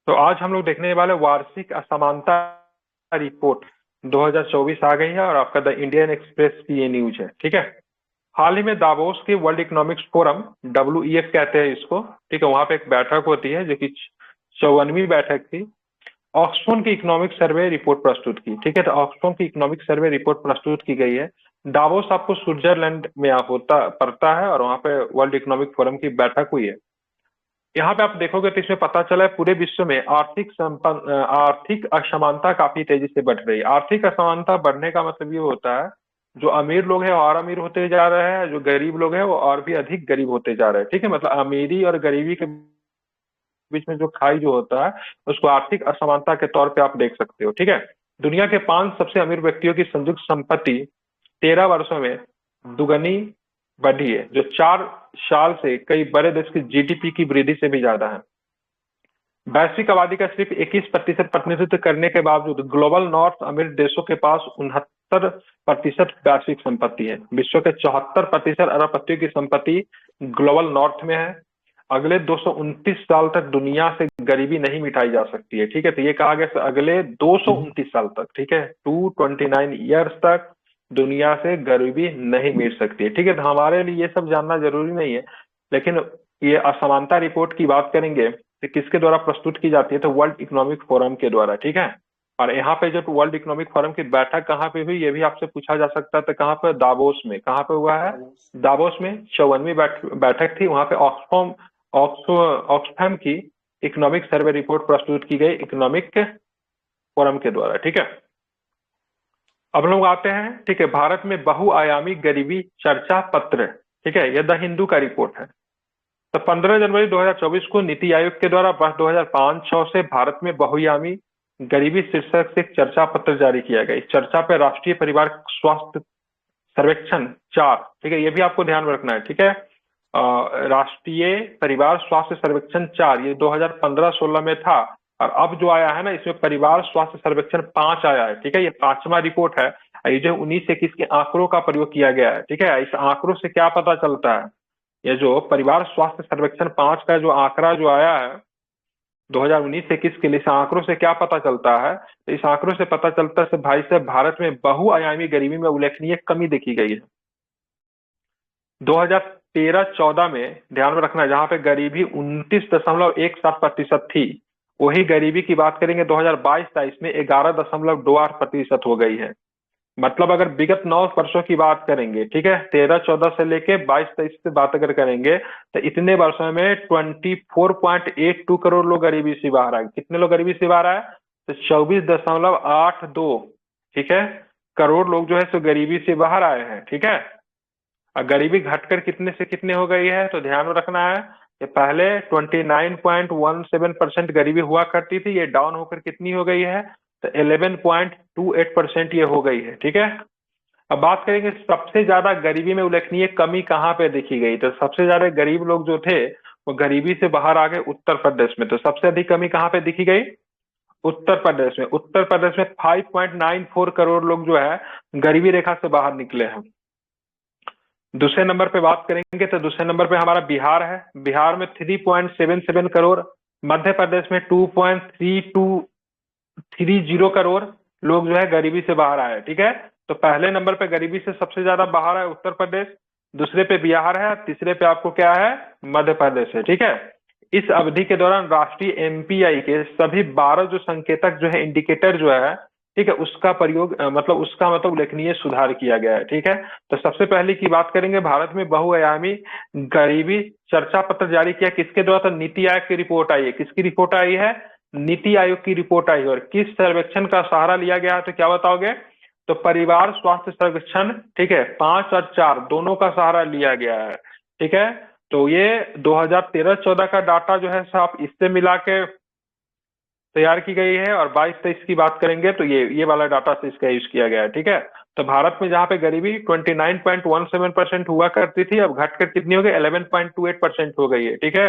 तो आज हम लोग देखने वाले वार्षिक असमानता रिपोर्ट 2024 आ गई है और आपका द इंडियन एक्सप्रेस की ये न्यूज है। ठीक है। हाल ही में दावोस की वर्ल्ड इकोनॉमिक्स फोरम, WEF कहते हैं इसको, ठीक है, वहां पे एक बैठक होती है जो कि 54वीं बैठक थी। ऑक्सफोर्ड की इकोनॉमिक सर्वे रिपोर्ट प्रस्तुत की। ठीक है, तो ऑक्सफोर्ड की इकोनॉमिक सर्वे रिपोर्ट प्रस्तुत की गई है। दावोस आपको स्विट्जरलैंड में होता पड़ता है और वहां पे वर्ल्ड इकोनॉमिक फोरम की बैठक हुई है। यहाँ पे आप देखोगे तो इसमें पता चला है पूरे विश्व में आर्थिक असमानता काफी तेजी से बढ़ रही है। आर्थिक असमानता बढ़ने का मतलब ये होता है, जो अमीर लोग हैं वो और अमीर होते जा रहे हैं, जो गरीब लोग हैं वो और भी अधिक गरीब होते जा रहे हैं। ठीक है, मतलब अमीरी और गरीबी के बीच में जो खाई जो होता है उसको आर्थिक असमानता के तौर पे आप देख सकते हो। ठीक है। दुनिया के 5 सबसे अमीर व्यक्तियों की संयुक्त संपत्ति 13 वर्षों में दुगनी बढ़ी है, जो 4 साल से कई बड़े देश की GDP की वृद्धि से भी ज्यादा है। वैश्विक आबादी का सिर्फ 21% प्रतिनिधित्व करने के बावजूद ग्लोबल नॉर्थ अमीर देशों के पास 69% वैश्विक संपत्ति है। विश्व के 74% अरबपतियों की संपत्ति ग्लोबल नॉर्थ में है। अगले 229 साल तक दुनिया से गरीबी नहीं मिटाई जा सकती है। ठीक है, तो ये कहा गया अगले 229 साल तक, ठीक है, 229 ईयर्स तक दुनिया से गरीबी नहीं मिट सकती है। ठीक है, तो हमारे लिए ये सब जानना जरूरी नहीं है, लेकिन ये असमानता रिपोर्ट की बात करेंगे तो किसके द्वारा प्रस्तुत की जाती है, तो वर्ल्ड इकोनॉमिक फोरम के द्वारा। ठीक है। और यहाँ पे जब वर्ल्ड इकोनॉमिक फोरम की बैठक कहाँ पे हुई ये भी आपसे पूछा जा सकता है, तो कहाँ पे, दावोस में। कहाँ पे हुआ है? दावोस में 54वीं बैठक थी। वहां पे ऑक्सफैम की इकोनॉमिक सर्वे रिपोर्ट प्रस्तुत की गई इकोनॉमिक फोरम के द्वारा। ठीक है। अब लोग आते हैं, ठीक है, भारत में बहुआयामी गरीबी चर्चा पत्र। ठीक है, यह द हिंदू का रिपोर्ट है। तो 15 जनवरी 2024 को नीति आयोग के द्वारा वर्ष 2005-06 से भारत में बहुआयामी गरीबी शीर्षक से एक चर्चा पत्र जारी किया गया। इस चर्चा पर राष्ट्रीय परिवार स्वास्थ्य सर्वेक्षण 4, ठीक है, ये भी आपको ध्यान में रखना है। ठीक है, राष्ट्रीय परिवार स्वास्थ्य सर्वेक्षण 4 ये 2015-16 में था, और अब जो आया है ना इसमें परिवार स्वास्थ्य सर्वेक्षण 5 आया है। ठीक है, ये 5वां रिपोर्ट है। ये जो 19-21 के आंकड़ों का प्रयोग किया गया है। ठीक है, इस आंकड़ों से क्या पता चलता है, ये जो परिवार स्वास्थ्य सर्वेक्षण 5 का जो आंकड़ा जो आया है 2019-21 के लिए, इस आंकड़ों से क्या पता चलता है, तो इस आंकड़ों से पता चलता है भाई साहब, भारत में बहुआयामी गरीबी में उल्लेखनीय कमी देखी गई है। 2013-14 में ध्यान में रखना, जहां पे गरीबी 29.17% थी, वही गरीबी की बात करेंगे 2022-23 में 11.28% हो गई है। मतलब अगर विगत 9 वर्षों की बात करेंगे, ठीक है, 13-14 से लेके 22-23 से बात अगर करेंगे, तो इतने वर्षों में 24.82 करोड़ लोग गरीबी से बाहर आए। कितने लोग गरीबी से बाहर आए? तो 24.82, ठीक है, करोड़ लोग जो है सो गरीबी से बाहर आए हैं। ठीक है, और गरीबी घटकर कितने से कितने हो गई है, तो ध्यान में रखना है कि पहले 29.17% गरीबी हुआ करती थी, ये डाउन होकर कितनी हो गई है, तो 11.28% ये हो गई है। ठीक है, अब बात करेंगे सबसे ज्यादा गरीबी में उल्लेखनीय कमी कहाँ पे देखी गई, तो सबसे ज्यादा गरीब लोग जो थे वो गरीबी से बाहर आ गए उत्तर प्रदेश में। तो सबसे अधिक कमी कहाँ पे दिखी गई? उत्तर प्रदेश में। उत्तर प्रदेश में 5.94 करोड़ लोग जो है गरीबी रेखा से बाहर निकले हैं। दूसरे नंबर पे बात करेंगे तो दूसरे नंबर पे हमारा बिहार है। बिहार में 3.77 करोड़, मध्य प्रदेश में 2.3230 करोड़ लोग जो है गरीबी से बाहर आए। ठीक है, तो पहले नंबर पे गरीबी से सबसे ज्यादा बाहर है उत्तर प्रदेश, दूसरे पे बिहार है, तीसरे पे आपको क्या है, मध्य प्रदेश है। ठीक है, इस अवधि के दौरान राष्ट्रीय MPI के सभी 12 जो संकेतक जो है, इंडिकेटर जो है, ठीक है, उसका प्रयोग उसका मतलब उल्लेखनीय सुधार किया गया है। ठीक है, तो सबसे पहले की बात करेंगे, भारत में बहुआयामी गरीबी चर्चा पत्र जारी किया किसके द्वारा? तो नीति आयोग की रिपोर्ट आई है। किसकी रिपोर्ट आई है? नीति आयोग की रिपोर्ट आई है। और किस सर्वेक्षण का सहारा लिया गया है, तो क्या बताओगे? तो परिवार स्वास्थ्य सर्वेक्षण, ठीक है, 5 और 4 दोनों का सहारा लिया गया है। ठीक है, तो ये 2013-14 का डाटा जो है साहब इससे मिला के तैयार की गई है, और 22-23 की बात करेंगे तो ये वाला डाटा से इसका यूज किया गया है। ठीक है, तो भारत में जहां पे गरीबी 29.17% हुआ करती थी, अब घटकर कितनी हो गई? 11.28% हो गई है। ठीक है,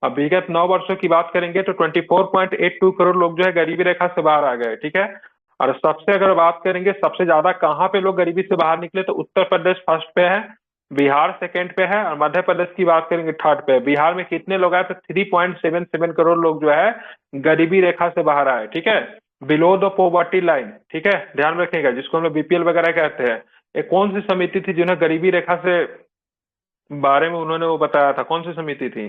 अब विगत 9 वर्षों की बात करेंगे तो 24.82 करोड़ लोग जो है गरीबी रेखा से बाहर आ गए। ठीक है, और सबसे अगर बात करेंगे सबसे ज्यादा कहाँ पे लोग गरीबी से बाहर निकले, तो उत्तर प्रदेश फर्स्ट पे है, बिहार सेकंड पे है, और मध्य प्रदेश की बात करेंगे थर्ड पे है। बिहार में कितने लोग आए? तो 3.77 करोड़ लोग जो है गरीबी रेखा से बाहर आए, ठीक है, बिलो द पॉवर्टी लाइन, ठीक है, ध्यान रखिएगा, जिसको हम लोग बीपीएल वगैरह कहते हैं। ये कौन सी समिति थी जिन्हें गरीबी रेखा से बारे में उन्होंने वो बताया था, कौन सी समिति थी?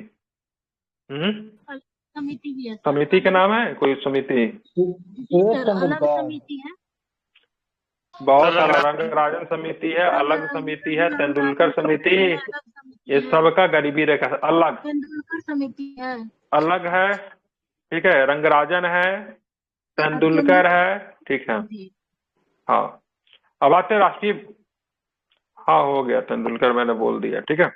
समिति भी है सर। समिति का नाम है कोई समिति? जी सर, अलग समिति है। बहुत सारा, रंगराजन समिति है, अलग समिति है, तेंदुलकर समिति, ये सबका गरीबी रेखा से अलग, तेंदुलकर समिति है, अलग है, ठीक है, रंगराजन है, तेंदुलकर है, ठीक है। हाँ, अब आते हैं राष्ट्रीय, हाँ हो गया, तेंदुलकर मैंने बोल दिया, ठीक है,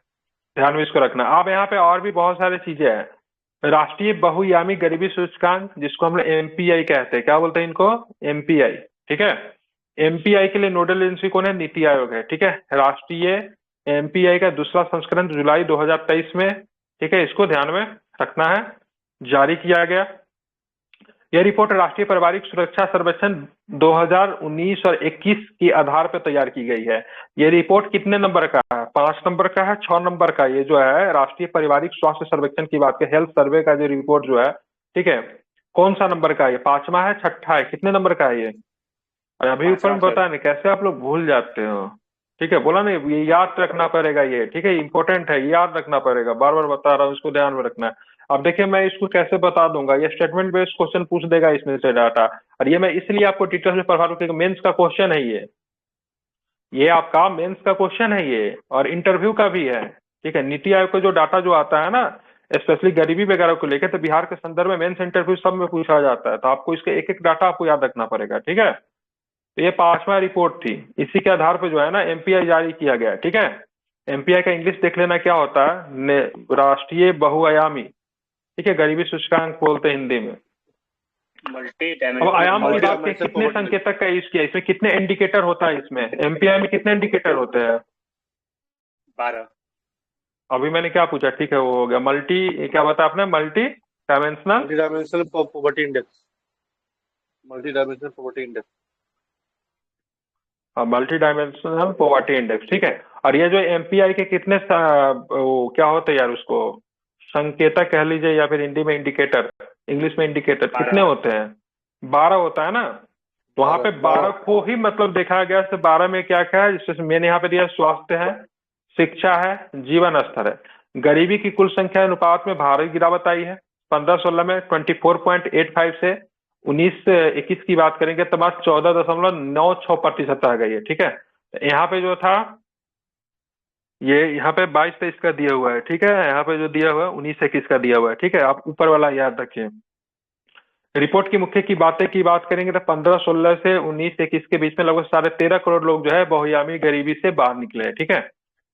ध्यान में इसको रखना। अब यहाँ पे और भी बहुत सारी चीजें हैं। राष्ट्रीय बहुआयामी गरीबी सूचकांक, जिसको हम लोग एमपीआई कहते हैं, क्या बोलते हैं इनको? एमपीआई, ठीक है। एमपीआई के लिए नोडल एजेंसी कौन है? नीति आयोग है, ठीक है। राष्ट्रीय एमपीआई का दूसरा संस्करण जुलाई 2023 में, ठीक है, इसको ध्यान में रखना है, जारी किया गया। यह रिपोर्ट राष्ट्रीय पारिवारिक सुरक्षा सर्वेक्षण 2019 और 21 के आधार पर तैयार की गई है। यह रिपोर्ट कितने नंबर का है? 5 नंबर का है, 6 नंबर का। ये जो है राष्ट्रीय पारिवारिक स्वास्थ्य सर्वेक्षण की बात है, हेल्थ सर्वे का जो रिपोर्ट जो है, ठीक है, कौन सा नंबर का है? ये 5वां है, 6ठा है, कितने नंबर का है ये? अभी ऊपर में बताया नहीं, कैसे आप लोग भूल जाते हो? ठीक है, बोला नहीं, ये याद रखना पड़ेगा, ये ठीक है, इंपॉर्टेंट है, याद रखना पड़ेगा, बार बार बता रहा हूँ, इसको ध्यान में रखना है। अब देखिए मैं इसको कैसे बता दूंगा, ये स्टेटमेंट बेस्ड क्वेश्चन पूछ देगा इसमें से डाटा, और ये मैं इसलिए आपको डिटेल में पढ़ा रहा हूँ क्योंकि मेंस का क्वेश्चन है ये आपका मेंस का क्वेश्चन है ये, और इंटरव्यू का भी है, ठीक है। नीति आयोग का जो डाटा जो आता है ना, स्पेशली गरीबी वगैरह को लेकर, तो बिहार के संदर्भ में मेंस इंटरव्यू सब में पूछा जाता है, तो आपको इसके एक एक डाटा आपको याद रखना पड़ेगा, ठीक है। तो ये 5वां रिपोर्ट थी, इसी के आधार पर जो है ना एमपीआई जारी किया गया, ठीक है। एमपीआई का इंग्लिश देख लेना क्या होता है, राष्ट्रीय बहुआयामी, ठीक है, गरीबी सूचकांक बोलते हैं हिंदी में। अब आयाम की बात कितने संकेतक का यूज किया, इसमें कितने इंडिकेटर होता है? इसमें एमपीआई में कितने इंडिकेटर होते हैं? 12। अभी मैंने क्या पूछा, ठीक है, वो हो गया मल्टी, क्या बताया आपने? Multi dimensional poverty index, multi dimensional poverty index, multi dimensional poverty index, ठीक है। और ये जो एमपीआई के कितने वो क्या होते हैं यार, उसको संकेतक कह लीजिए या फिर हिंदी में इंडिकेटर, इंग्लिश में इंडिकेटर, कितने होते हैं? 12 होता है ना। तो वहां पे 12 को ही मतलब देखा गया, 12 में क्या क्या है, जिससे मैंने यहाँ पे दिया स्वास्थ्य है, शिक्षा है, जीवन स्तर है। गरीबी की कुल संख्या अनुपात में भारी गिरावट आई है, 15-16 में 24.85 से 19-21 की बात करेंगे तो बात 14.96% आ गई है, ठीक है। यहाँ पे जो था ये यहाँ पे 22-23 का दिया हुआ है, ठीक है, यहाँ पे जो दिया हुआ है 19-21 का दिया हुआ है, ठीक है, आप ऊपर वाला याद रखिए। रिपोर्ट की मुख्य की बात करेंगे तो 15-16 से 19-21 के बीच में लगभग 13.5 करोड़ लोग जो है बहुआयामी गरीबी से बाहर निकले हैं, ठीक है।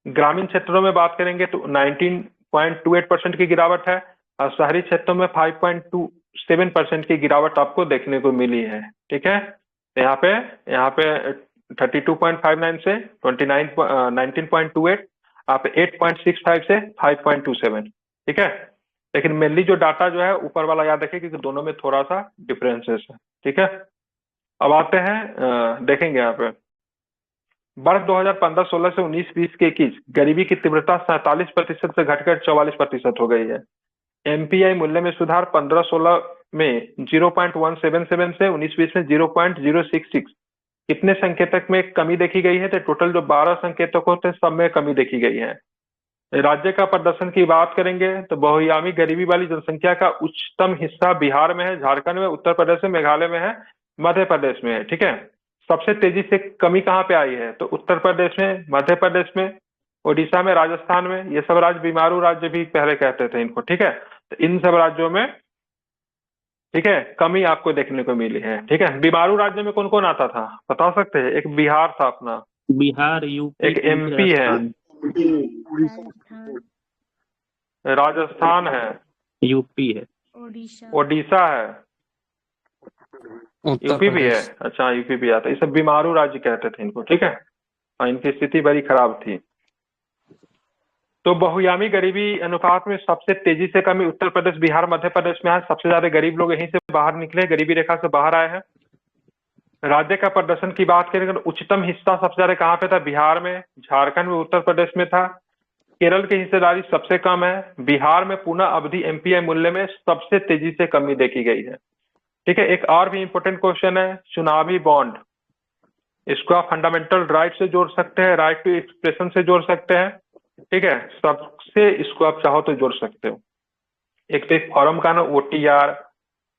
ग्रामीण क्षेत्रों में बात करेंगे तो 19.28% की गिरावट है, और शहरी क्षेत्रों में 5.27% की गिरावट आपको देखने को मिली है, ठीक है। यहाँ पे 32.59 से 19.28, आप 8.65 से 5.27, ठीक है। लेकिन मेनली जो डाटा जो है ऊपर वाला याद रखिए क्योंकि दोनों में थोड़ा सा डिफरेंसेस है, ठीक है। अब आते हैं देखेंगे यहाँ पे वर्ष 2015-16 से 19-20 के 21 गरीबी की तीव्रता 47% से घटकर 44% हो गई है। एमपीआई मूल्य में सुधार 15-16 में 0.177 से 19-20 में 0.066, कितने संकेतक में कमी देखी गई है? तो टोटल जो 12 संकेतकों थे सब में कमी देखी गई है। राज्य का प्रदर्शन की बात करेंगे तो बहुआयामी गरीबी वाली जनसंख्या का उच्चतम हिस्सा बिहार में है, झारखंड में, उत्तर प्रदेश में, मेघालय में है, मध्य प्रदेश में है, ठीक है। सबसे तेजी से कमी कहाँ पे आई है? तो उत्तर प्रदेश में, मध्य प्रदेश में, ओडिशा में, राजस्थान में, ये सब राज्य बीमारू राज्य भी पहले कहते थे इनको, ठीक है। तो इन सब राज्यों में, ठीक है, कमी आपको देखने को मिली है, ठीक है। बीमारू राज्य में कौन कौन आता था बता सकते हैं? एक बिहार था अपना, बिहार, यूपी, एक एमपी है, राजस्थान है, यूपी है, ओडिशा है, यूपी भी है, अच्छा यूपी भी आता है। ये सब बीमारू राज्य कहते थे इनको, ठीक है। इनकी स्थिति बड़ी खराब थी। तो बहुआयामी गरीबी अनुपात में सबसे तेजी से कमी उत्तर प्रदेश, बिहार, मध्य प्रदेश में है। सबसे ज्यादा गरीब लोग यहीं से बाहर निकले, गरीबी रेखा से बाहर आए हैं। राज्य का प्रदर्शन की बात करें तो उच्चतम हिस्सा सबसे ज्यादा कहाँ पे था? बिहार में, झारखंड में, उत्तर प्रदेश में था, केरल की हिस्सेदारी सबसे कम है। बिहार में पुनः अवधि एमपीआई मूल्य में सबसे तेजी से कमी देखी गई है। ठीक है, एक और भी इंपॉर्टेंट क्वेश्चन है, चुनावी बॉन्ड। इसको आप फंडामेंटल राइट से जोड़ सकते हैं, राइट टू एक्सप्रेशन से जोड़ सकते हैं। ठीक है, सबसे इसको आप चाहो तो जोड़ सकते हो। एक तो एक फॉर्म का ना OTR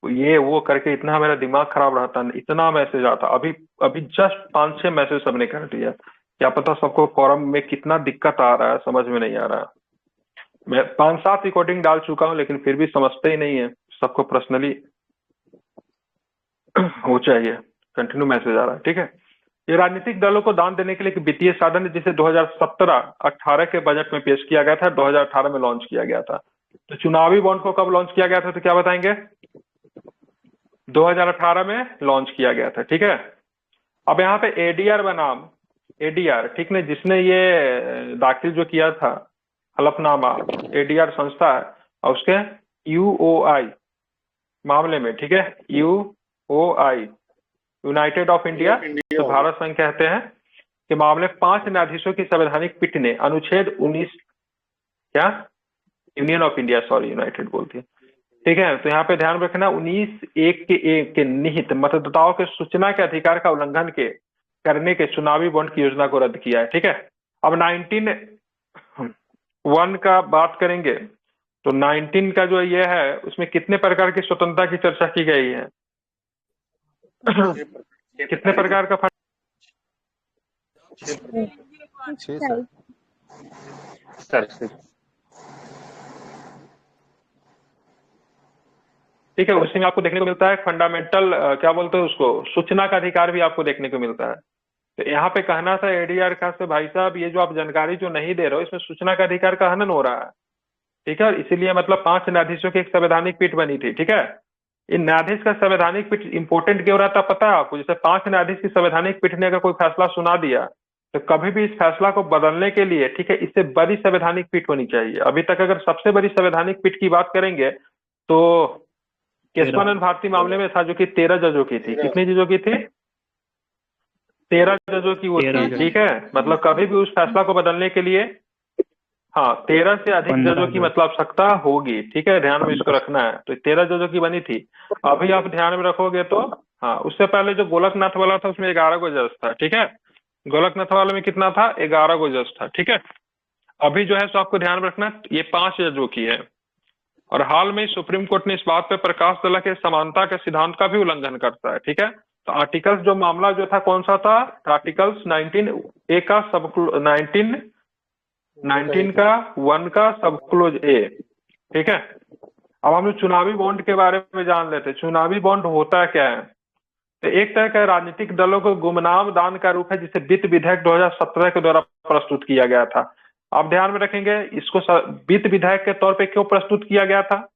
ये वो करके इतना मेरा दिमाग खराब रहता है, इतना मैसेज आता। अभी अभी जस्ट 5-6 मैसेज सबने कर दिया। क्या पता सबको फॉर्म में कितना दिक्कत आ रहा है, समझ में नहीं आ रहा। मैं 5-7 रिकॉर्डिंग डाल चुका हूँ, लेकिन फिर भी समझते ही नहीं है। सबको पर्सनली वो चाहिए, कंटिन्यू मैसेज आ रहा है। ठीक है, ये राजनीतिक दलों को दान देने के लिए एक वित्तीय साधन है, जिसे 2017-18 के बजट में पेश किया गया था, 2018 में लॉन्च किया गया था। तो चुनावी बॉन्ड को कब लॉन्च किया गया था, तो क्या बताएंगे? 2018 में लॉन्च किया गया था। ठीक है, अब यहाँ पे ADR बनाम ADR, ठीक नहीं, जिसने ये दाखिल जो किया था हलफनामा, ADR संस्था है, और उसके UOI मामले में, ठीक है, UOI यूनाइटेड ऑफ इंडिया, तो भारत संघ कहते हैं, कि मामले 5 न्यायाधीशों की संवैधानिक पीठ ने अनुच्छेद 19 क्या union of India, sorry United बोलती है। ठीक है, तो यहाँ पे ध्यान रखना 19(1) के निहित मतदाताओं के सूचना के अधिकार का उल्लंघन करने के चुनावी बॉन्ड की योजना को रद्द किया है। ठीक है, अब 19(1) का बात करेंगे तो 19 का जो ये है उसमें कितने प्रकार की स्वतंत्रता की चर्चा की गई है? कितने प्रकार का फंड? 6 सर। ठीक है, उसी में आपको देखने को मिलता है फंडामेंटल क्या बोलते हैं उसको, सूचना का अधिकार भी आपको देखने को मिलता है। तो यहाँ पे कहना था ADR का से भाई साहब, ये जो आप जानकारी जो नहीं दे रहे हो, इसमें सूचना का अधिकार का हनन हो रहा है। ठीक है, और इसीलिए मतलब 5 न्यायाधीशों की एक संवैधानिक पीठ बनी थी। ठीक है, इन न्यायाधीश का संवैधानिक पीठ इंपॉर्टेंट क्यों रहता पता है आपको? जैसे 5 न्यायाधीश की संवैधानिक पीठ ने अगर कोई फैसला सुना दिया, तो कभी भी इस फैसला को बदलने के लिए, ठीक है, इससे बड़ी संवैधानिक पीठ होनी चाहिए। अभी तक अगर सबसे बड़ी संवैधानिक पीठ की बात करेंगे तो केशवानंद भारती मामले में था, जो कि 13 जजों की थी। कितनी जजों की थी? 13 जजों की वो थी। ठीक है, मतलब कभी भी उस फैसला को बदलने के लिए, हाँ, 13 से अधिक जजों की मतलब आवश्यकता होगी। ठीक है, ध्यान में इसको रखना है। तो 13 जजों की बनी थी। अभी आप ध्यान में रखोगे तो, हाँ, उससे पहले जो गोलकनाथ वाला था उसमें 11 गो जज था। ठीक है, गोलकनाथ वाले में कितना था? 11 गो जज था। ठीक है, अभी जो है सो आपको ध्यान रखना ये 5 जजों की है। और हाल में सुप्रीम कोर्ट ने इस बात पे प्रकाश डाला कि समानता के सिद्धांत का भी उल्लंघन करता है। ठीक है, तो आर्टिकल्स जो मामला जो था कौन सा था? आर्टिकल्स 19A का सब 19 का 1 का सब क्लोज A। ठीक है, अब हम लोग चुनावी बॉन्ड के बारे में जान लेते हैं। चुनावी बॉन्ड होता क्या है? तो एक तरह का राजनीतिक दलों को गुमनाम दान का रूप है, जिसे वित्त विधेयक 2017 के द्वारा प्रस्तुत किया गया था। आप ध्यान में रखेंगे, इसको वित्त विधेयक के तौर पे क्यों प्रस्तुत किया गया था?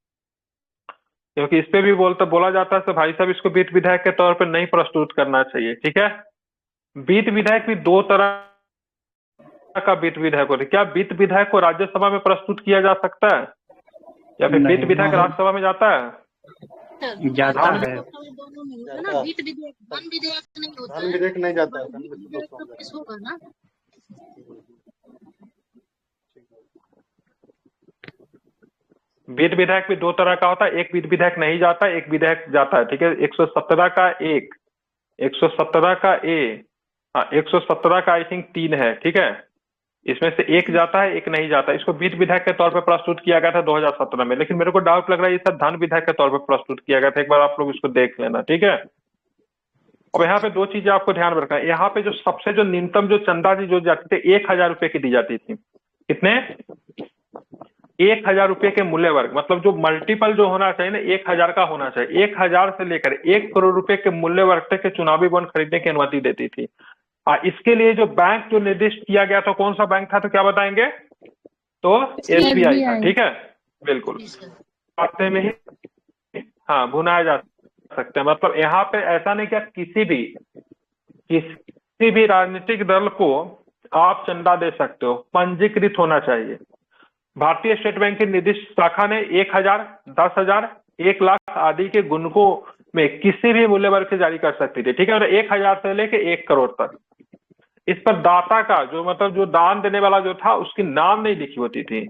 क्योंकि इस पे भी बोला जाता है तो भाई साहब इसको वित्त विधेयक के तौर पे नहीं प्रस्तुत करना चाहिए। ठीक है, वित्त विधेयक भी 2 तरह का वित्त विधेयक होता है। क्या वित्त विधेयक को राज्यसभा में प्रस्तुत किया जा सकता है, या फिर वित्त विधेयक राज्यसभा में जाता है? जाता है। दोनों में होता है ना, वित्त विधेयक धन विधेयक नहीं होता है। विधेयक नहीं जाता है, वित्त विधेयक तो पेश होगा ना। वित्त विधेयक भी 2 तरह का होता है, एक वित्त विधेयक नहीं जाता, एक विधेयक जाता है। ठीक है, 117 का एक, 117 का A, हाँ 117 का आई थिंक 3 है। ठीक है, इसमें से एक जाता है, एक नहीं जाता। इसको वित्त विधेयक के तौर पे प्रस्तुत किया गया था 2017 में, लेकिन मेरे को डाउट लग रहा है ये सब धन विधेयक के तौर पे प्रस्तुत किया गया था। एक बार आप लोग इसको देख लेना। ठीक है, अब यहाँ पे 2 चीजें आपको ध्यान में रखना है। यहाँ पे जो सबसे जो न्यूनतम जो चंदा थी जो जाती थी 1000 रुपए की दी जाती थी। कितने? 1000 रुपए के मूल्य वर्ग, मतलब जो मल्टीपल जो होना चाहिए ना 1000 का होना चाहिए। 1000 से लेकर 1 करोड़ रुपए के मूल्य वर्ग तक के चुनावी बॉन्ड खरीदने की अनुमति देती थी। इसके लिए जो बैंक जो निर्दिष्ट किया गया था, कौन सा बैंक था? तो क्या बताएंगे? तो SBI था। ठीक है, बिल्कुल खाते में ही हाँ भुनाया जा सकते हैं। मतलब यहाँ पे ऐसा नहीं कि किसी भी राजनीतिक दल को आप चंदा दे सकते हो, पंजीकृत होना चाहिए। भारतीय स्टेट बैंक की निर्दिष्ट शाखा ने 1000, 10,000, 1 लाख आदि के गुणकों में किसी भी मूल्य वर्ग से जारी कर सकती थी। ठीक है, और 1000 से लेके 1 करोड़ तक इस पर दाता का जो मतलब जो दान देने वाला जो था उसकी नाम नहीं लिखी होती थी,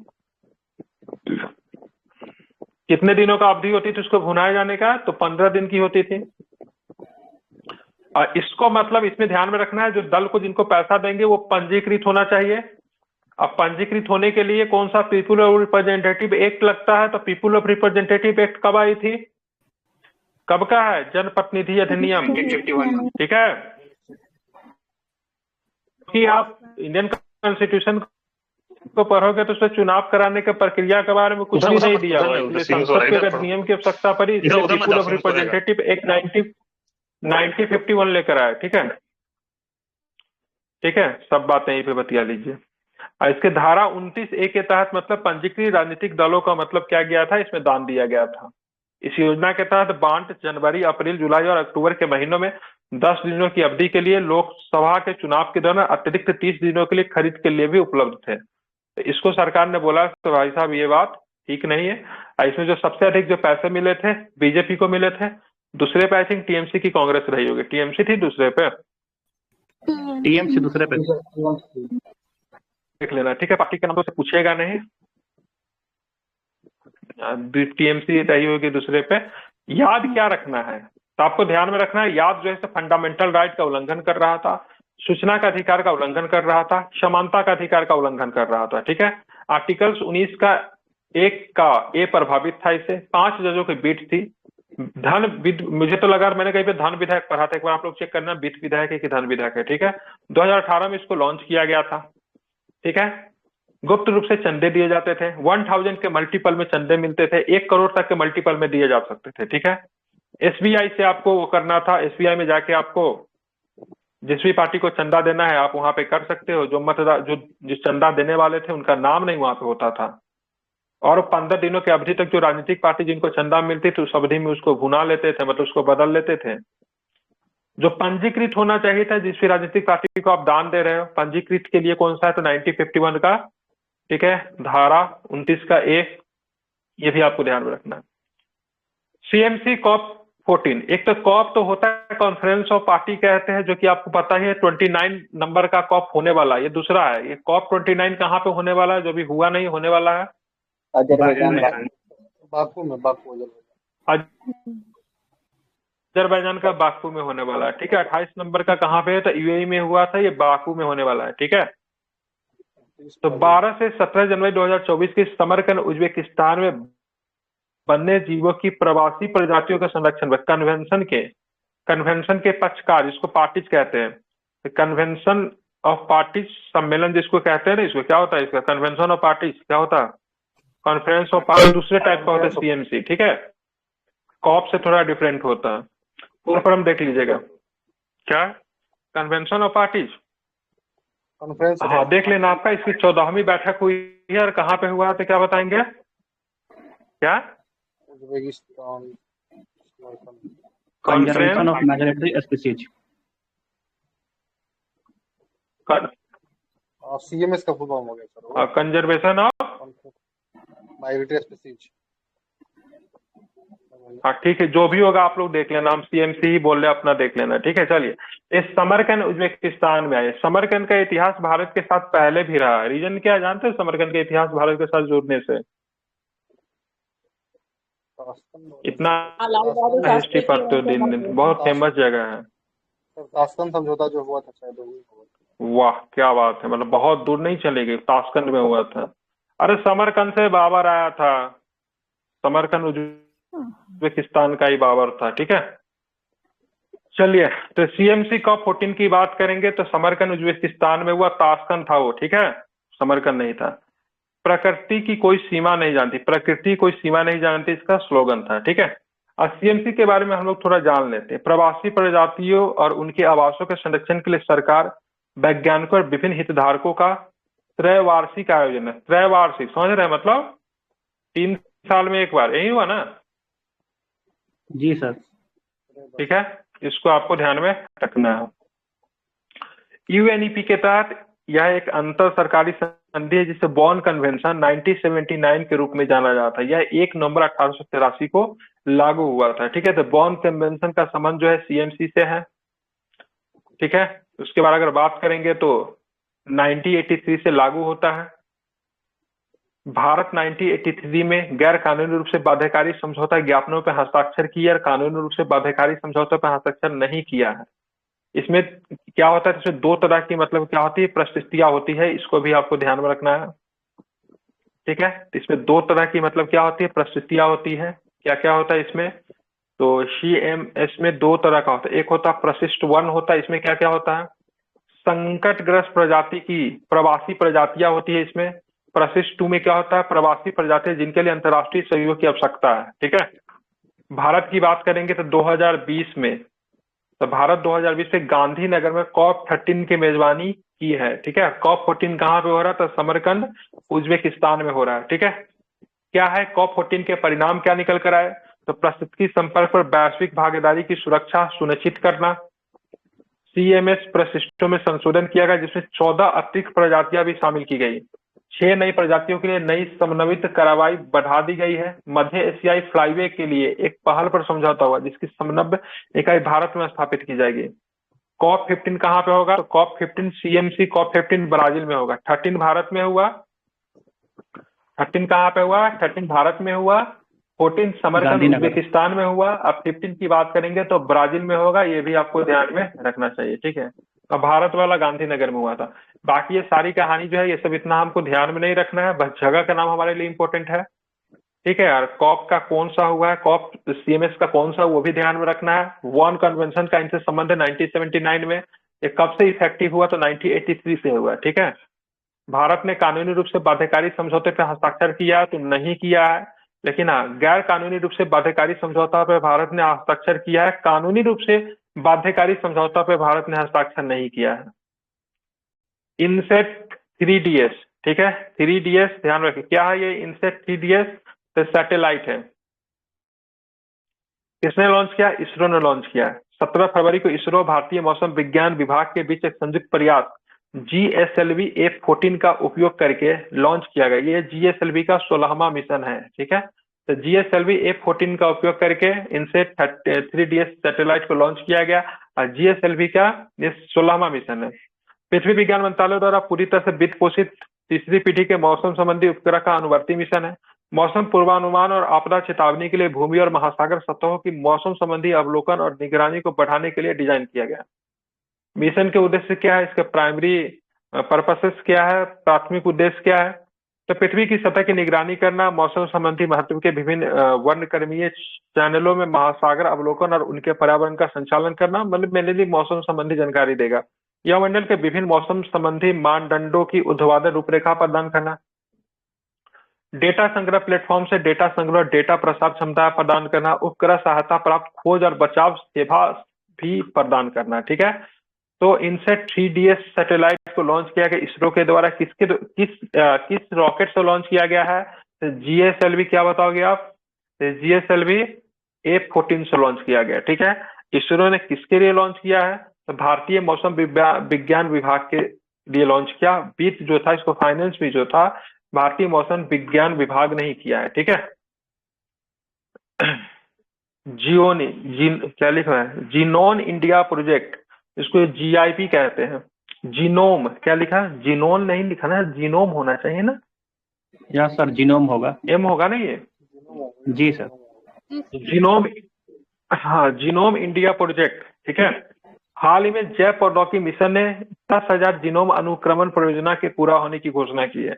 कितने दिनों का अवधि होती थी उसको भुनाए जाने का, तो 15 दिन की होती थी। और इसको मतलब इसमें ध्यान में रखना है, जो दल को जिनको पैसा देंगे वो पंजीकृत होना चाहिए। अब पंजीकृत होने के लिए कौन सा पीपुल ऑफ रिप्रेजेंटेटिव एक्ट लगता है, तो पीपुल ऑफ रिप्रेजेंटेटिव एक्ट कब आई थी, कब का है, जनप्रतिनिधि अधिनियम, ठीक है। कि आप इंडियन कॉन्स्टिट्यूशन को पढ़ोगे तो उसमें चुनाव कराने के प्रक्रिया के बारे में कुछ भी नहीं दिया हुआ है, इसलिए संसद के अधिनियम की आवश्यकता पड़ी, इसलिए पीपुल ऑफ रिप्रेजेंटेटिव एक्ट 1951 लेकर आया, ठीक है। ठीक है, सब बातें यहीं पे बतिया लीजिए। और इसके धारा 29A के तहत मतलब पंजीकृत राजनीतिक दलों का मतलब क्या गया था, इसमें दान दिया गया था। इस योजना के तहत बांड जनवरी, अप्रैल, जुलाई और अक्टूबर के महीनों में 10 दिनों की अवधि के लिए लोकसभा के चुनाव के दौरान अतिरिक्त 30 दिनों के लिए खरीद के लिए भी उपलब्ध थे। तो इसको सरकार ने बोला तो भाई साहब ये बात ठीक नहीं है। और इसमें जो सबसे अधिक जो पैसे मिले थे बीजेपी को मिले थे, दूसरे पे आई थिंक टीएमसी की कांग्रेस रही होगी, टीएमसी थी दूसरे पे, टीएमसी दूसरे पे। देख लेना, ठीक है, पार्टी के नाम से पूछेगा नहीं, टीएमसी रही होगी दूसरे पे। याद क्या रखना है, तो आपको ध्यान में रखना है, याद जो है फंडामेंटल राइट का उल्लंघन कर रहा था, सूचना का अधिकार का उल्लंघन कर रहा था, समानता का अधिकार का उल्लंघन कर रहा था, ठीक है। आर्टिकल्स 19 का 1 का ए प्रभावित था, इसे 5 जजों की बीट थी। मुझे तो लगा मैंने कहीं पे धन विधायक पढ़ा था, एक बार आप लोग चेक करना वित्त विधायक है कि धन विधायक है, ठीक है। 2018 में इसको लॉन्च किया गया था, ठीक है। गुप्त रूप से चंदे दिए जाते थे, 1000 के मल्टीपल में चंदे मिलते थे, 1 करोड़ तक के मल्टीपल में दिए जा सकते थे, ठीक है। एसबीआई से आपको वो करना था, एसबीआई में जाके आपको जिस भी पार्टी को चंदा देना है आप वहां पे कर सकते हो, जो मतदाता जो जिस चंदा देने वाले थे उनका नाम नहीं वहां पे होता था। और 15 दिनों की अवधि तक जो राजनीतिक पार्टी जिनको चंदा मिलती थी उस अवधि में उसको भुना लेते थे, मतलब उसको बदल लेते थे। जो पंजीकृत होना चाहिए था, जिस भी राजनीतिक पार्टी को आप दान दे रहे हो, पंजीकृत के लिए कौन सा है, तो 1951 का, ठीक है, धारा 29 का ए, ये भी आपको ध्यान में रखना है। सीएमसी कॉप 14, एक तो कॉप तो होता है कॉन्फ्रेंस ऑफ पार्टी कहते हैं, जो कि आपको पता ही है 29 नंबर का कॉप होने वाला है, ये दूसरा है। ये कॉप 29 कहाँ पे होने वाला है, जो भी हुआ नहीं होने वाला है, अजरबैजान का बाकू में होने वाला है, ठीक है। 28 नंबर का कहाँ पे है, तो यूएई में हुआ था, ये बाकू में होने वाला है, ठीक है। तो 12 से 17 जनवरी 2024 की समरकंद उज्बेकिस्तान में वन्य जीवों की प्रवासी प्रजातियों के संरक्षण में कन्वेंशन के पक्षकार, जिसको पार्टीज कहते हैं, कन्वेंशन ऑफ पार्टीज सम्मेलन जिसको कहते हैं ना, इसको क्या होता है, इसका कन्वेंशन ऑफ पार्टीज क्या होता है, कॉन्फ्रेंस ऑफ पार्टी दूसरे टाइप का होता है सीएमसी, ठीक है। कॉप से थोड़ा डिफरेंट होता है, पूरा फॉर्म देख लीजिएगा, क्या कन्वेंशन ऑफ पार्टीज, हाँ देख लेना आपका। इसकी 14वीं बैठक हुई है और कहाँ पे हुआ है, तो क्या बताएंगे, क्या conservation of migratory species, CMS का फुल फॉर्म हो गया sir, conservation of migratory species. हाँ ठीक है, जो भी होगा आप लोग देख लेना, हम सीएमसी ही बोल रहे हैं, अपना देख लेना, ठीक है। चलिए, इस समरकंद उज्बेकिस्तान में आए। समरकंद का इतिहास भारत के साथ पहले भी रहा है, रीजन क्या जानते हैं समरकंद का इतिहास भारत के साथ जुड़ने से, इतना हिस्ट्री पढ़ते हो दिन दिन, बहुत फेमस जगह है। ताशकंद समझौता जो हुआ था शायद, वाह क्या बात है, मतलब बहुत दूर नहीं चले गए, ताशकंद में हुआ था। अरे समरकंद से बाबर आया था, समरकंद उज्बेकिस्तान का ही बाबर था, ठीक है। चलिए, तो सीएमसी कॉप 14 की बात करेंगे तो समरकंद उज्बेकिस्तान में हुआ, ताशकंद था वो, ठीक है, समरकंद नहीं था। प्रकृति की कोई सीमा नहीं जानती, प्रकृति कोई सीमा नहीं जानती, इसका स्लोगन था, ठीक है। और सीएमसी के बारे में हम लोग थोड़ा जान लेते हैं। प्रवासी प्रजातियों और उनके आवासों के संरक्षण के लिए सरकार, वैज्ञानिकों और विभिन्न हितधारकों का त्रैवार्षिक आयोजन है। त्रैवार्षिक समझ रहे हैं, मतलब 3 साल में एक बार, यही हुआ ना जी सर, ठीक है, इसको आपको ध्यान में रखना है। यूएनईपी के तहत यह एक अंतर सरकारी संधि है जिसे बॉन कन्वेंशन 1979 के रूप में जाना जाता है। यह 1 नवंबर 1883 को लागू हुआ था, ठीक है। तो बॉन कन्वेंशन का संबंध जो है सीएमसी से है, ठीक है। उसके बाद अगर बात करेंगे तो 1983 से लागू होता है। भारत 1983 में गैर कानूनी रूप से बाध्यकारी समझौता ज्ञापनों पर हस्ताक्षर किया और कानूनी रूप से बाध्यकारी समझौतों पर हस्ताक्षर नहीं किया है। इसमें क्या होता है, इसमें दो तरह की मतलब क्या होती है, परिस्थितियां होती है, इसको भी आपको ध्यान में रखना है। ठीक है, तो इसमें दो तरह की मतलब क्या होती है, परिस्थितियां होती है। क्या क्या होता है इसमें, तो CMS में दो तरह का होता है। एक होता है प्रशिष्ट 1 होता है, इसमें क्या क्या होता है, संकटग्रस्त प्रजाति की प्रवासी प्रजातियां होती है इसमें। प्रशिष्ट 2 में क्या होता है, प्रवासी प्रजातियां जिनके लिए अंतर्राष्ट्रीय सहयोग की आवश्यकता है। ठीक है, भारत की बात करेंगे तो 2020 में, तो भारत 2020 से गांधीनगर में COP13 की मेजबानी की है। ठीक है, COP14 कहाँ पे हो रहा है, तो समरकंद उज्बेकिस्तान में हो रहा है। ठीक है, क्या है COP14 के परिणाम क्या निकल कर आए, तो पारिस्थितिकी संपर्क पर वैश्विक भागीदारी की सुरक्षा सुनिश्चित करना। CMS प्रशिष्टों में संशोधन किया गया जिसमें 14 अतिरिक्त प्रजातियां भी शामिल की गई। 6 नई प्रजातियों के लिए नई समन्वित कार्रवाई बढ़ा दी गई है। मध्य एशियाई फ्लाईवे के लिए एक पहल पर समझौता हुआ जिसकी समन्वय इकाई भारत में स्थापित की जाएगी। COP15 कहाँ पे होगा, तो COP15 CMC COP15 ब्राजील में होगा। 13 भारत में हुआ, 13 कहाँ पे हुआ, 13 भारत में हुआ, 14 समरकंद गांधीनगर। उज्बेकिस्तान में हुआ। अब 15 की बात करेंगे तो ब्राजील में होगा, ये भी आपको ध्यान में रखना चाहिए। ठीक है, अब भारत वाला गांधीनगर में हुआ था। बाकी ये सारी कहानी जो है ये सब इतना हमको ध्यान में नहीं रखना है, बस जगह का नाम हमारे लिए इंपॉर्टेंट है। ठीक है यार, कॉप का कौन सा हुआ है, कॉप CMS का कौन सा, वो भी ध्यान में रखना है। वॉन कन्वेंशन का इनसे संबंध है 1979 में। ये कब से इफेक्टिव हुआ, तो 1983 से हुआ। ठीक है, भारत ने कानूनी रूप से बाध्यकारी समझौते पर हस्ताक्षर किया तो नहीं किया है, लेकिन हाँ गैर कानूनी रूप से बाध्यकारी समझौता पर भारत ने हस्ताक्षर किया है, कानूनी रूप से बाध्यकारी समझौता पर भारत ने हस्ताक्षर नहीं किया है। इनसेट 3DS, ठीक है, 3DS ध्यान रखिए, क्या है ये इनसेट 3DS, तो सैटेलाइट है। किसने लॉन्च किया, इसरो ने लॉन्च किया है। 17 फरवरी को इसरो भारतीय मौसम विज्ञान विभाग के बीच एक संयुक्त प्रयास GSLV F14 का उपयोग करके लॉन्च किया गया। ये GSLV का 16वां मिशन है। ठीक है, तो GSLV F14 का उपयोग करके इनसेट 3DS सैटेलाइट को लॉन्च किया गया और GSLV का ये 16वां मिशन है। पृथ्वी विज्ञान मंत्रालय द्वारा पूरी तरह से वित्त पोषित तीसरी पीढ़ी के मौसम संबंधी उपग्रह का अनुवर्ती मिशन है। मौसम पूर्वानुमान और आपदा चेतावनी के लिए भूमि और महासागर सतहों की मौसम संबंधी अवलोकन और निगरानी को बढ़ाने के लिए डिजाइन किया गया। मिशन के उद्देश्य क्या है, इसके प्राइमरी पर्पसेस क्या है, प्राथमिक उद्देश्य क्या है, तो पृथ्वी की सतह की निगरानी करना, मौसम संबंधी महत्व के विभिन्न वर्णक्रमीय चैनलों में महासागर अवलोकन और उनके पर्यावरण का संचालन करना, मतलब मेनली मौसम संबंधी जानकारी देगा। यह मंडल के विभिन्न मौसम संबंधी मानदंडों की ऊर्ध्वाधर रूपरेखा प्रदान करना, डेटा संग्रह प्लेटफॉर्म से डेटा संग्रह डेटा प्रसार क्षमता प्रदान करना, उपग्रह सहायता प्राप्त खोज और बचाव सेवा भी प्रदान करना। ठीक है, तो इनसेट 3DS सैटेलाइट को लॉन्च किया गया इसरो के द्वारा। किस रॉकेट से लॉन्च किया गया है, तो GSLV, क्या बताओगे आप, GSLV F14 से लॉन्च किया गया। ठीक है, इसरो ने किसके लिए लॉन्च किया है, तो भारतीय मौसम विज्ञान विभाग के लिए लॉन्च किया। वित्त जो था, इसको फाइनेंस भी जो था, भारतीय मौसम विज्ञान विभाग ने ही किया है। ठीक है, क्या लिखा है, जीनोम इंडिया प्रोजेक्ट, इसको GIP कहते हैं। जीनोम क्या लिखा, जीनोम नहीं लिखा ना, जीनोम होना चाहिए ना, या सर जीनोम होगा, M होगा ना ये, जी सर। जीनोम, हाँ जीनोम इंडिया प्रोजेक्ट। ठीक है, हाल ही में जैव प्रौद्योगिकी मिशन ने 10,000 जीनोम अनुक्रमण परियोजना के पूरा होने की घोषणा की है।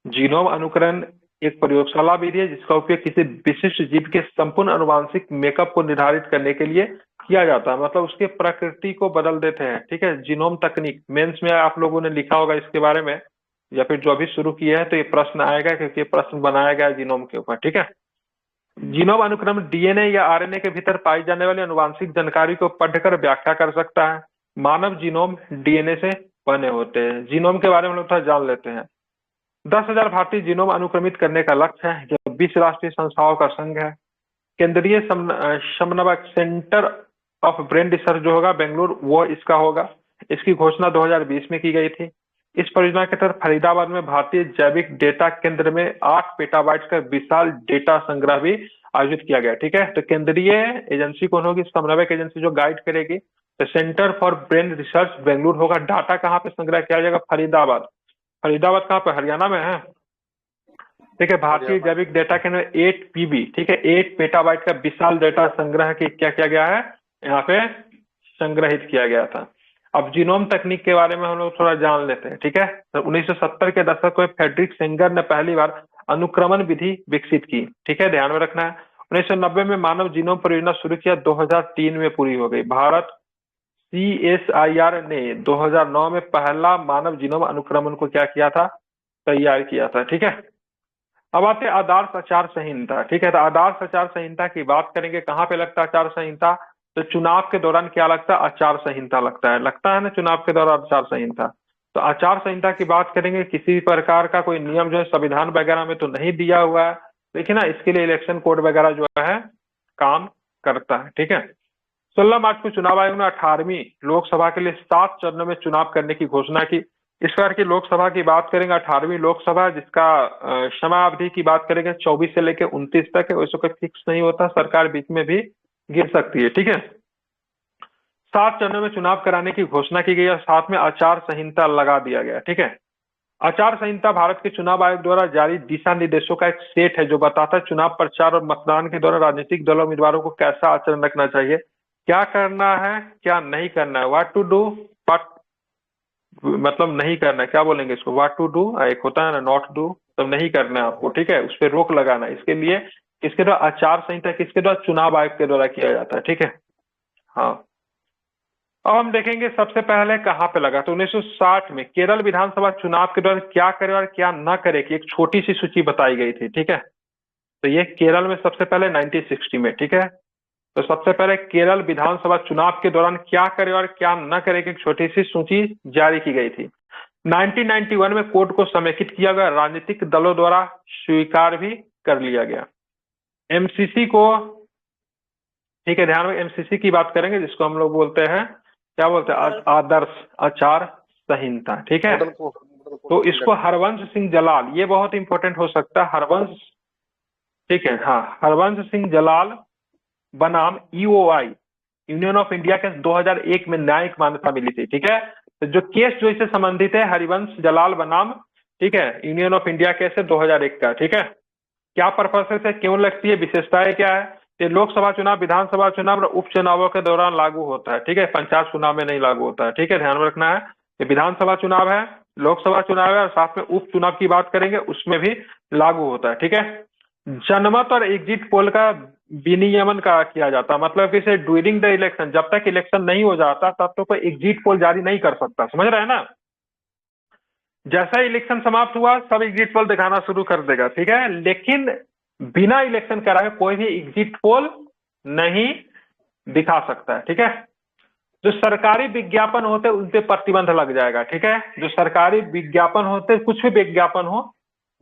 जीनोम अनुकरण एक प्रयोगशाला विधि है जिसका उपयोग किसी विशिष्ट जीव के संपूर्ण अनुवांशिक मेकअप को निर्धारित करने के लिए किया जाता है, मतलब उसके प्रकृति को बदल देते हैं। ठीक है, जीनोम तकनीक, मेंस में आप लोगों ने लिखा होगा इसके बारे में, या फिर जो अभी शुरू किया है तो ये प्रश्न आएगा क्योंकि प्रश्न बनाया गया है जीनोम के ऊपर। ठीक है, जीनोम अनुक्रमण DNA या RNA के भीतर पाई जाने वाली अनुवांशिक जानकारी को पढ़कर व्याख्या कर सकता है। मानव जीनोम DNA से बने होते हैं। जीनोम के बारे में लोग थोड़ा जान लेते हैं। 10,000 भारतीय जीनोम अनुक्रमित करने का लक्ष्य है, जो 20 राष्ट्रीय संस्थाओं का संघ है। केंद्रीय समन्वयक सेंटर ऑफ ब्रेन रिसर्च जो होगा बेंगलुरु, वो इसका होगा। इसकी घोषणा 2020 में की गई थी। इस परियोजना के तहत फरीदाबाद में भारतीय जैविक डेटा केंद्र में 8 पेटाबाइट का विशाल डेटा संग्रह भी आयोजित किया गया। ठीक है, तो केंद्रीय एजेंसी कौन होगी, समन्वयक एजेंसी जो गाइड करेगी, तो centre for brain research Bengaluru होगा। डाटा कहाँ पे संग्रह किया जाएगा? फरीदाबाद। फरीदाबाद कहाँ पे? हरियाणा में है। ठीक है। भारतीय जैविक डेटा केंद्र 8 पीबी, ठीक है, 8 पेटाबाइट का विशाल डेटा संग्रह की क्या किया गया है? यहाँ पे संग्रहित किया गया था। अब जीनोम तकनीक के बारे में हम लोग थोड़ा जान लेते हैं। ठीक है। तो 1970 के दशक में फ्रेडरिक सेंगर ने पहली बार अनुक्रमण विधि विकसित की। ठीक है, ध्यान में रखना है। 1990 में मानव जीनोम परियोजना शुरू किया, 2003 में पूरी हो गई। भारत CSIR ने 2009 में पहला मानव जीनोम अनुक्रमण को क्या किया था? तैयार किया था। ठीक है। अब आते हैं आदर्श आचार संहिता। ठीक है, तो आदर्श आचार संहिता की बात करेंगे। कहाँ पे लगता है आचार संहिता? तो चुनाव के दौरान क्या लगता है? आचार संहिता लगता है ना चुनाव के दौरान आचार संहिता। तो आचार संहिता की बात करेंगे। किसी प्रकार का कोई नियम जो है संविधान वगैरह में तो नहीं दिया हुआ है, देखिए ना, इसके लिए इलेक्शन कोड वगैरह जो है काम करता है। ठीक है। 16 मार्च को चुनाव आयोग ने 18वीं लोकसभा के लिए 7 चरणों में चुनाव करने की घोषणा की। इस बार की लोकसभा की बात करेंगे, 18वीं लोकसभा, जिसका समयावधि की बात करेंगे 24 से लेकर 29 तक है। वैसे कोई फिक्स नहीं होता, सरकार बीच में भी गिर सकती है। ठीक है। 7 चरणों में चुनाव कराने की घोषणा की गई और साथ में आचार संहिता लगा दिया गया। ठीक है। आचार संहिता भारत के चुनाव आयोग द्वारा जारी दिशा निर्देशों का एक सेट है जो बताता है चुनाव प्रचार और मतदान के दौरान राजनीतिक दलों उम्मीदवारों को कैसा आचरण रखना चाहिए, क्या करना है, क्या नहीं करना है, व्हाट टू डू, व्हाट मतलब नहीं करना है, क्या बोलेंगे इसको, व्हाट टू डू, एक होता है ना नॉट डू, तो नहीं करना है आपको। ठीक है, उस पर रोक लगाना है। इसके लिए किसके द्वारा? आचार संहिता किसके द्वारा? चुनाव आयोग के द्वारा किया जाता है। ठीक है। हाँ, अब हम देखेंगे सबसे पहले कहाँ पे लगा। तो 1960 में केरल विधानसभा चुनाव के दौरान क्या करे और क्या ना करे की एक छोटी सी सूची बताई गई थी। ठीक है। तो ये केरल में सबसे पहले 1960 में। ठीक है। तो सबसे पहले केरल विधानसभा चुनाव के दौरान क्या करे और क्या न करे की एक छोटी सी सूची जारी की गई थी। 1991 में कोर्ट को समेकित किया गया, राजनीतिक दलों द्वारा स्वीकार भी कर लिया गया। एमसीसी को, ठीक है, ध्यान में एमसीसी की बात करेंगे, जिसको हम लोग बोलते हैं, क्या बोलते हैं? आदर्श आचार संहिता। ठीक है। तो इसको हरवंश सिंह जलाल, ये बहुत इंपॉर्टेंट हो सकता है, हरवंश, ठीक है, हाँ, हरवंश सिंह जलाल बनाम EOI, यूनियन ऑफ इंडिया के 2001 में न्यायिक मान्यता मिली थी। ठीक है। तो जो केस जो इससे संबंधित है, हरिवंश जलाल बनाम, ठीक है, यूनियन ऑफ इंडिया केस है 2001 का। ठीक है। क्या पर्पस है, क्यों लगती है, विशेषताएं क्या है? ये लोकसभा चुनाव, विधानसभा चुनाव और उपचुनावों के दौरान लागू होता है। ठीक है, पंचायत चुनाव में नहीं लागू होता है। ठीक है, ध्यान में रखना है। ये विधानसभा चुनाव है, लोकसभा चुनाव है और साथ में उपचुनाव की बात करेंगे, उसमें भी लागू होता है। ठीक है। जनमत और एग्जिट पोल का विनियमन का किया जाता, मतलब कि इसे ड्यूरिंग द इलेक्शन, जब तक इलेक्शन नहीं हो जाता तब तो कोई एग्जिट पोल जारी नहीं कर सकता, समझ रहे हैं ना। जैसा इलेक्शन समाप्त हुआ सब एग्जिट पोल दिखाना शुरू कर देगा। ठीक है। लेकिन बिना इलेक्शन कराए कोई भी एग्जिट पोल नहीं दिखा सकता है। ठीक है। जो सरकारी विज्ञापन होते उन पे प्रतिबंध लग जाएगा। ठीक है। जो सरकारी विज्ञापन होते, कुछ भी विज्ञापन हो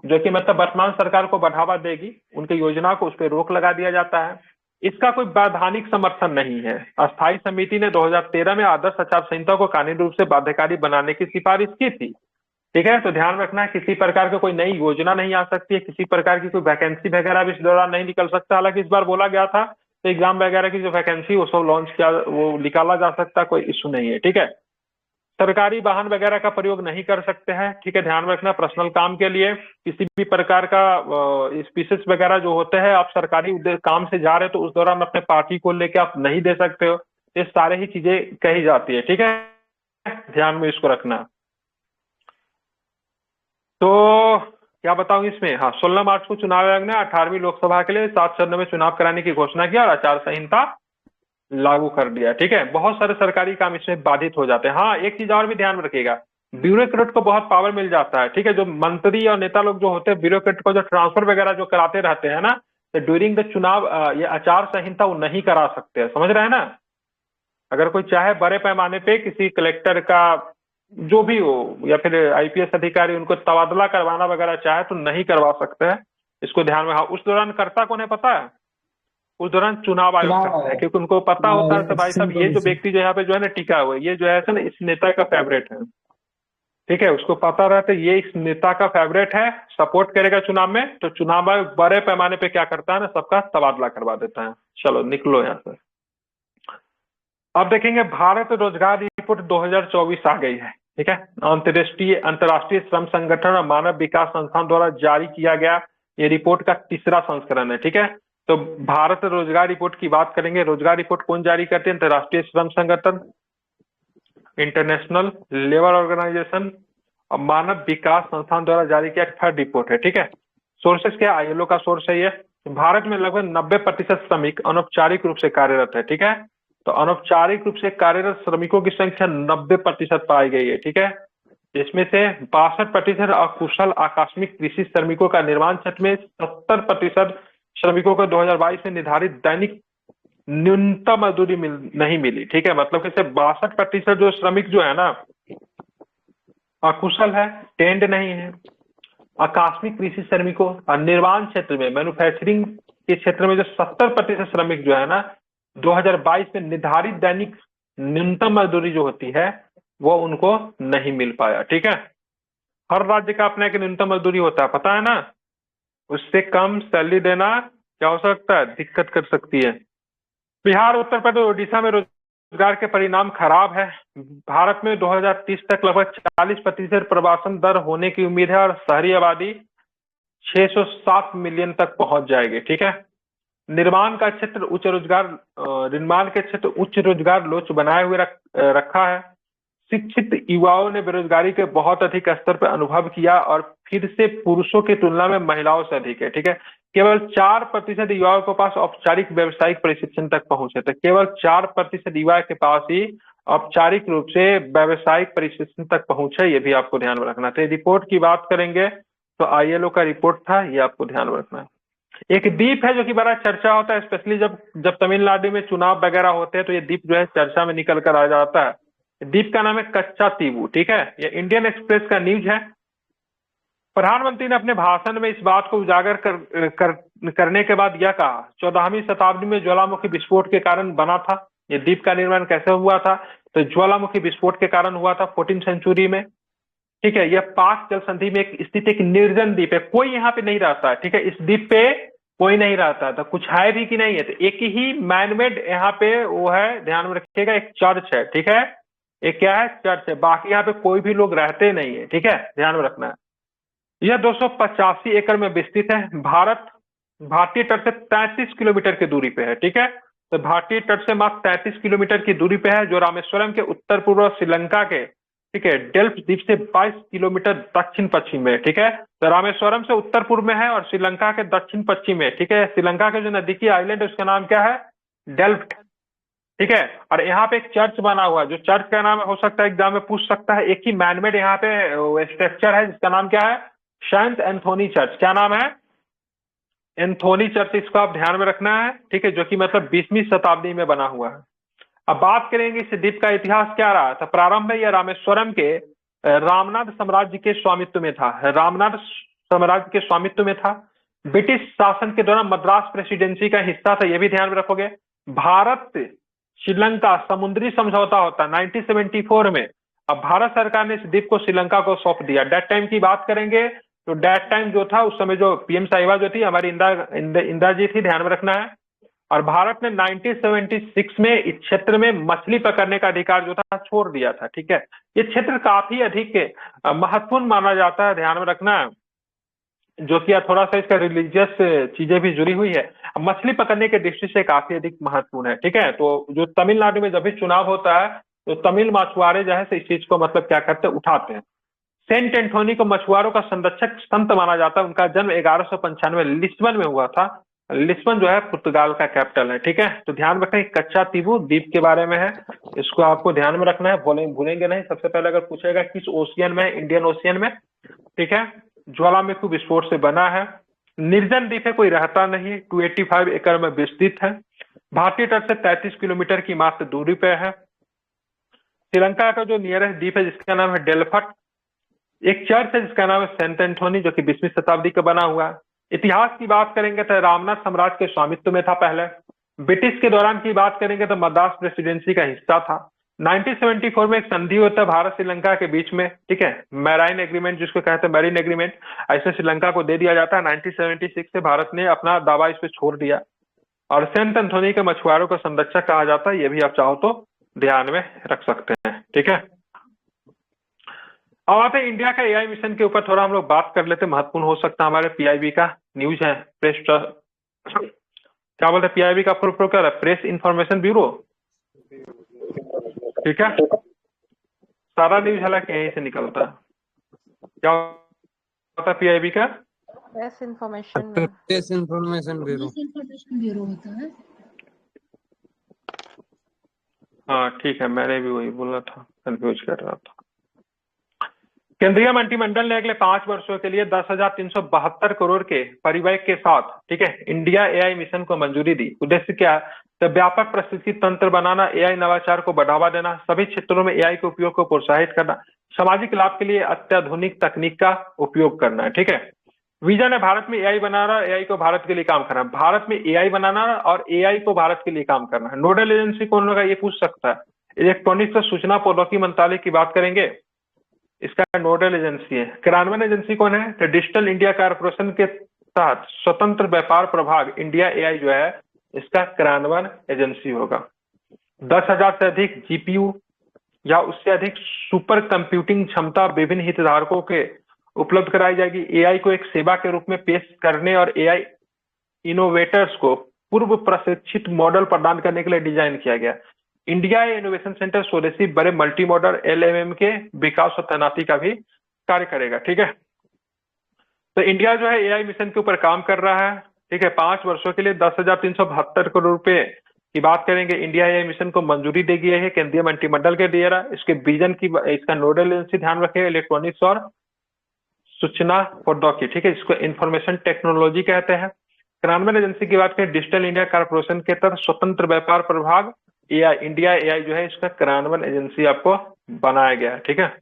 जो कि मतलब वर्तमान सरकार को बढ़ावा देगी, उनकी योजना को, उस पर रोक लगा दिया जाता है। इसका कोई वैधानिक समर्थन नहीं है। अस्थायी समिति ने 2013 में आदर्श आचार संहिता को कानूनी रूप से बाध्यकारी बनाने की सिफारिश की थी। ठीक है। तो ध्यान रखना है, किसी प्रकार की कोई नई योजना नहीं आ सकती है, किसी प्रकार की कोई वैकेंसी वगैरह भी इस दौरान नहीं निकल सकता। हालांकि इस बार बोला गया था तो एग्जाम वगैरह की जो वैकेंसी वो सब लॉन्च किया, वो निकाला जा सकता, कोई इशू नहीं है। ठीक है। सरकारी वाहन वगैरह का प्रयोग नहीं कर सकते हैं। ठीक है, ध्यान रखना। पर्सनल काम के लिए किसी भी प्रकार का स्पीसेस वगैरह जो होते हैं, आप सरकारी काम से जा रहे हो तो उस दौरान अपने पार्टी को लेके आप नहीं दे सकते हो। ये सारे ही चीजें कही जाती है। ठीक है, ध्यान में इसको रखना। तो क्या बताऊं इसमें, हाँ, 16 मार्च को चुनाव आयोग ने 18वीं लोकसभा के लिए 7 चरणों में चुनाव कराने की घोषणा किया और आचार संहिता लागू कर दिया। ठीक है। बहुत सारे सरकारी काम इसमें बाधित हो जाते हैं। हाँ, एक चीज और भी ध्यान में रखिएगा, ब्यूरोक्रेट को बहुत पावर मिल जाता है। ठीक है। जो मंत्री और नेता लोग जो होते हैं, ब्यूरोक्रेट को जो ट्रांसफर वगैरह जो कराते रहते हैं ना, तो ड्यूरिंग द चुनाव ये आचार संहिता वो नहीं करा सकते हैं, समझ रहे हैं ना। अगर कोई चाहे बड़े पैमाने पे किसी कलेक्टर का जो भी हो या फिर IPS अधिकारी, उनको तबादला करवाना वगैरह चाहे तो नहीं करवा सकते हैं, इसको ध्यान में। हाँ, उस दौरान करता कौन है पता है? उस दौरान चुनाव आयोग करता है, क्योंकि उनको पता होता है तो भाई साहब ये जो व्यक्ति जो यहाँ पे जो है ना टिका हुआ है, ये जो है ना इस नेता का फेवरेट है। ठीक है, उसको पता रहता है ये इस नेता का फेवरेट है, सपोर्ट करेगा चुनाव में, तो चुनाव आयोग बड़े पैमाने पे क्या करता है ना, सबका तबादला करवा देता है। चलो निकलो यहाँ से। अब देखेंगे भारत रोजगार रिपोर्ट 2024 आ गई है, ठीक है। अंतर्राष्ट्रीय श्रम संगठन और मानव विकास संस्थान द्वारा जारी किया गया ये रिपोर्ट का तीसरा संस्करण है, ठीक है। तो भारत रोजगार रिपोर्ट की बात करेंगे। रोजगार रिपोर्ट कौन जारी करते हैं? अंतर्राष्ट्रीय श्रम संगठन, इंटरनेशनल लेबर ऑर्गेनाइजेशन और मानव विकास संस्थान द्वारा जारी किया थर्ड रिपोर्ट है, ठीक है। सोर्सेस क्या? आईएलओ का सोर्स है ये। भारत में लगभग 90% श्रमिक अनौपचारिक रूप से कार्यरत है, ठीक है। तो अनौपचारिक रूप से कार्यरत श्रमिकों की संख्या 90% पाई गई है, ठीक है। इसमें से 62% अकुशल आकस्मिक कृषि श्रमिकों का निर्माण क्षेत्र में 70% श्रमिकों को 2022 में निर्धारित दैनिक न्यूनतम मजदूरी नहीं मिली, ठीक है। मतलब कि 62% जो श्रमिक जो है ना अकुशल है, टेंड नहीं है। आकस्मिक कृषि श्रमिकों और निर्माण क्षेत्र में मैन्युफैक्चरिंग के क्षेत्र में जो 70% श्रमिक जो है ना 2022 में निर्धारित दैनिक न्यूनतम मजदूरी जो होती है वो उनको नहीं मिल पाया, ठीक है। हर राज्य का अपना एक न्यूनतम मजदूरी होता है, पता है ना। उससे कम सैलरी देना क्या हो सकता है? दिक्कत कर सकती है। बिहार, उत्तर प्रदेश, ओडिशा में रोजगार के परिणाम खराब है। भारत में 2030 तक लगभग 40% प्रवासन दर होने की उम्मीद है और शहरी आबादी 607 मिलियन तक पहुंच जाएगी, ठीक है। निर्माण के क्षेत्र उच्च रोजगार लोच बनाए हुए रखा है। शिक्षित युवाओं ने बेरोजगारी के बहुत अधिक स्तर पर अनुभव किया और फिर से पुरुषों की तुलना में महिलाओं से अधिक है, ठीक है। केवल 4% युवाओं के पास औपचारिक व्यावसायिक प्रशिक्षण तक पहुंचे थे। केवल 4% युवा के पास ही औपचारिक रूप से व्यावसायिक प्रशिक्षण तक पहुंचे, ये भी आपको ध्यान में रखना था। रिपोर्ट की बात करेंगे तो आईएलओ का रिपोर्ट था, ये आपको ध्यान में रखना है। एक द्वीप है जो कि बड़ा चर्चा होता है, स्पेशली जब तमिलनाडु में चुनाव वगैरह होते हैं तो ये द्वीप जो है चर्चा में निकल कर आ जाता है। द्वीप का नाम है कच्चा तीबू, ठीक है। ये इंडियन एक्सप्रेस का न्यूज है। प्रधानमंत्री ने अपने भाषण में इस बात को उजागर करने के बाद यह कहा, 14वीं शताब्दी में ज्वालामुखी विस्फोट के कारण बना था। ये द्वीप का निर्माण कैसे हुआ था? तो ज्वालामुखी विस्फोट के कारण हुआ था 14वीं सेंचुरी में, ठीक है। यह पाक जल संधि में स्थित एक निर्जन द्वीप है, कोई यहाँ पे नहीं रहता है, ठीक है। इस द्वीप पे कोई नहीं रहता था, कुछ है भी कि नहीं है। तो एक ही मैनमेड यहाँ पे वो है, ध्यान में रखिएगा, एक चर्च है, ठीक है। एक क्या है? चर्च है। बाकी यहाँ पे कोई भी लोग रहते नहीं है, ठीक है, ध्यान में रखना है। यह 285 एकड़ में विस्तृत है। भारतीय तट से 33 किलोमीटर की दूरी पे है, ठीक है। तो भारतीय तट से मात्र 33 किलोमीटर की दूरी पे है, जो रामेश्वरम के उत्तर पूर्व श्रीलंका के, ठीक है, डेल्फ द्वीप से 22 किलोमीटर दक्षिण पश्चिम में, ठीक है। तो रामेश्वरम से उत्तर पूर्व में है और श्रीलंका के दक्षिण पश्चिम में, ठीक है। श्रीलंका के जो नजदीकी आइलैंड है उसका नाम क्या है? डेल्फ, ठीक है। और यहाँ पे एक चर्च बना हुआ है, जो चर्च का नाम हो सकता है एग्जाम में पूछ सकता है। एक ही मैनमेड यहाँ पे स्ट्रक्चर है जिसका नाम क्या है? Saint Anthony church. क्या नाम है? Anthony church. इसको आप ध्यान में रखना है, ठीक है, जो कि मतलब 20वीं शताब्दी में बना हुआ है। अब बात करेंगे इस द्वीप का इतिहास क्या रहा था। प्रारंभ में यह रामेश्वरम के रामनाथ साम्राज्य के स्वामित्व में था। रामनाथ साम्राज्य के स्वामित्व में था। ब्रिटिश शासन के दौरान मद्रास प्रेसिडेंसी का हिस्सा था, यह भी ध्यान में रखोगे। भारत श्रीलंका समुद्री समझौता होता 1974 में। अब भारत सरकार ने इस द्वीप को श्रीलंका को सौंप दिया। डेट टाइम की बात करेंगे तो डेट टाइम जो था उस समय जो पीएम साहिबा जो थी हमारी इंदिरा जी थी, ध्यान में रखना है। और भारत ने 1976 में इस क्षेत्र में मछली पकड़ने का अधिकार जो था छोड़ दिया था, ठीक है। ये क्षेत्र काफी अधिक महत्वपूर्ण माना जाता है, ध्यान में रखना है, जो कि थोड़ा सा इसका रिलीजियस चीजें भी जुड़ी हुई है। मछली पकड़ने के दृष्टि से काफी अधिक महत्वपूर्ण है, ठीक है। तो जो तमिलनाडु में जब भी चुनाव होता है तो तमिल मछुआरे जो है इस चीज को मतलब क्या करते हैं, उठाते हैं। सेंट एंथोनी को मछुआरों का संरक्षक संत माना जाता है। उनका जन्म 1195 लिस्बन में हुआ था। लिस्बन जो है पुर्तगाल का कैपिटल है, ठीक है। तो ध्यान रखें कच्चा तीबू द्वीप के बारे में है, इसको आपको ध्यान में रखना है, भूलेंगे नहीं। सबसे पहले अगर पूछेगा किस ओशियन में, इंडियन ओशियन में, ठीक है। ज्वालामुखी विस्फोट से बना है। निर्जन द्वीप है, कोई रहता नहीं। 285 एकड़ में विस्तृत है। भारतीय तट से 33 किलोमीटर की मात्र दूरी पे है। श्रीलंका का जो नियरेस्ट द्वीप है जिसका नाम है डेल्फट। एक चर्च है जिसका नाम है सेंट एंथोनी, जो कि 20वीं शताब्दी का बना हुआ है। इतिहास की बात करेंगे तो रामनाथ साम्राज्य के स्वामित्व में था पहले। ब्रिटिश के दौरान की बात करेंगे तो मद्रास प्रेसिडेंसी का हिस्सा था। 1974 में एक संधि होता है भारत श्रीलंका के बीच में, ठीक है, मैराइन एग्रीमेंट जिसको कहते हैं मैरीन एग्रीमेंट, ऐसे श्रीलंका को दे दिया जाता है। 1976 से भारत ने अपना दावा इस पे छोड़ दिया और सेंट एंथोनी के मछुआरों का संरक्षक कहा जाता है, ये भी आप चाहो तो ध्यान में रख सकते हैं। ठीक है, अब आते हैं इंडिया का एआई मिशन के ऊपर थोड़ा हम लोग बात कर लेते हैं, महत्वपूर्ण हो सकता है। हमारे पीआईबी का न्यूज है, प्रेस क्या बोलते हैं, पीआईबी का फुल फॉर्म क्या है, प्रेस इंफॉर्मेशन ब्यूरो। ठीक है, सारा न्यूज हालांकि यहीं से निकलता है। क्या होता है पीआईबी का? Press information bureau. Information bureau होता है। हाँ ठीक है, मैंने भी वही बोला था, कंफ्यूज कर रहा था। केंद्रीय मंत्रिमंडल ने अगले 5 वर्षों के लिए 10,372 करोड़ के परिव्यय के साथ, ठीक है, इंडिया एआई मिशन को मंजूरी दी। उद्देश्य क्या है? तो व्यापक पारिस्थितिकी तंत्र बनाना, एआई नवाचार को बढ़ावा देना, सभी क्षेत्रों में एआई के उपयोग को प्रोत्साहित करना, सामाजिक लाभ के लिए अत्याधुनिक तकनीक का उपयोग करना है। ठीक है, विजन है भारत में एआई बनाना, एआई को भारत के लिए काम करना, भारत में एआई बनाना और एआई को भारत के लिए काम करना है। नोडल एजेंसी कौन होगा ये पूछ सकता है। इलेक्ट्रॉनिक्स और सूचना प्रौद्योगिकी मंत्रालय की बात करेंगे, इसका नोडल एजेंसी है। क्रियान्वयन एजेंसी कौन है? तो डिजिटल इंडिया कॉर्पोरेशन के तहत स्वतंत्र व्यापार प्रभाग इंडिया एआई जो है, इसका क्रियान्वयन एजेंसी होगा। 10,000 से अधिक जीपीयू या उससे अधिक सुपर कंप्यूटिंग क्षमता विभिन्न हितधारकों के उपलब्ध कराई जाएगी। एआई को एक सेवा के रूप में पेश करने और एआई इनोवेटर्स को पूर्व प्रशिक्षित मॉडल प्रदान करने के लिए डिजाइन किया गया। इंडिया इनोवेशन सेंटर स्वदेशी बड़े मल्टी मॉडल एलएमएम के विकास और तैनाती का भी कार्य करेगा। ठीक है, तो इंडिया जो है एआई मिशन के ऊपर काम कर रहा है। ठीक है, 5 वर्षों के लिए 10,372 करोड़ रुपए की बात करेंगे। इंडिया एआई मिशन को मंजूरी दे गई है केंद्रीय मंत्रिमंडल के द्वारा। इसके विजन की, इसका नोडल एजेंसी ध्यान रखेगा इलेक्ट्रॉनिक्स और सूचना प्रौद्योगिकी। ठीक है, इसको इंफॉर्मेशन टेक्नोलॉजी कहते हैं। क्रियान्वयन एजेंसी की बात करें, डिजिटल इंडिया कॉर्पोरेशन के तहत स्वतंत्र व्यापार प्रभाग एआई, इंडिया एआई जो है, इसका क्रियान्वयन एजेंसी आपको बनाया गया है। ठीक है,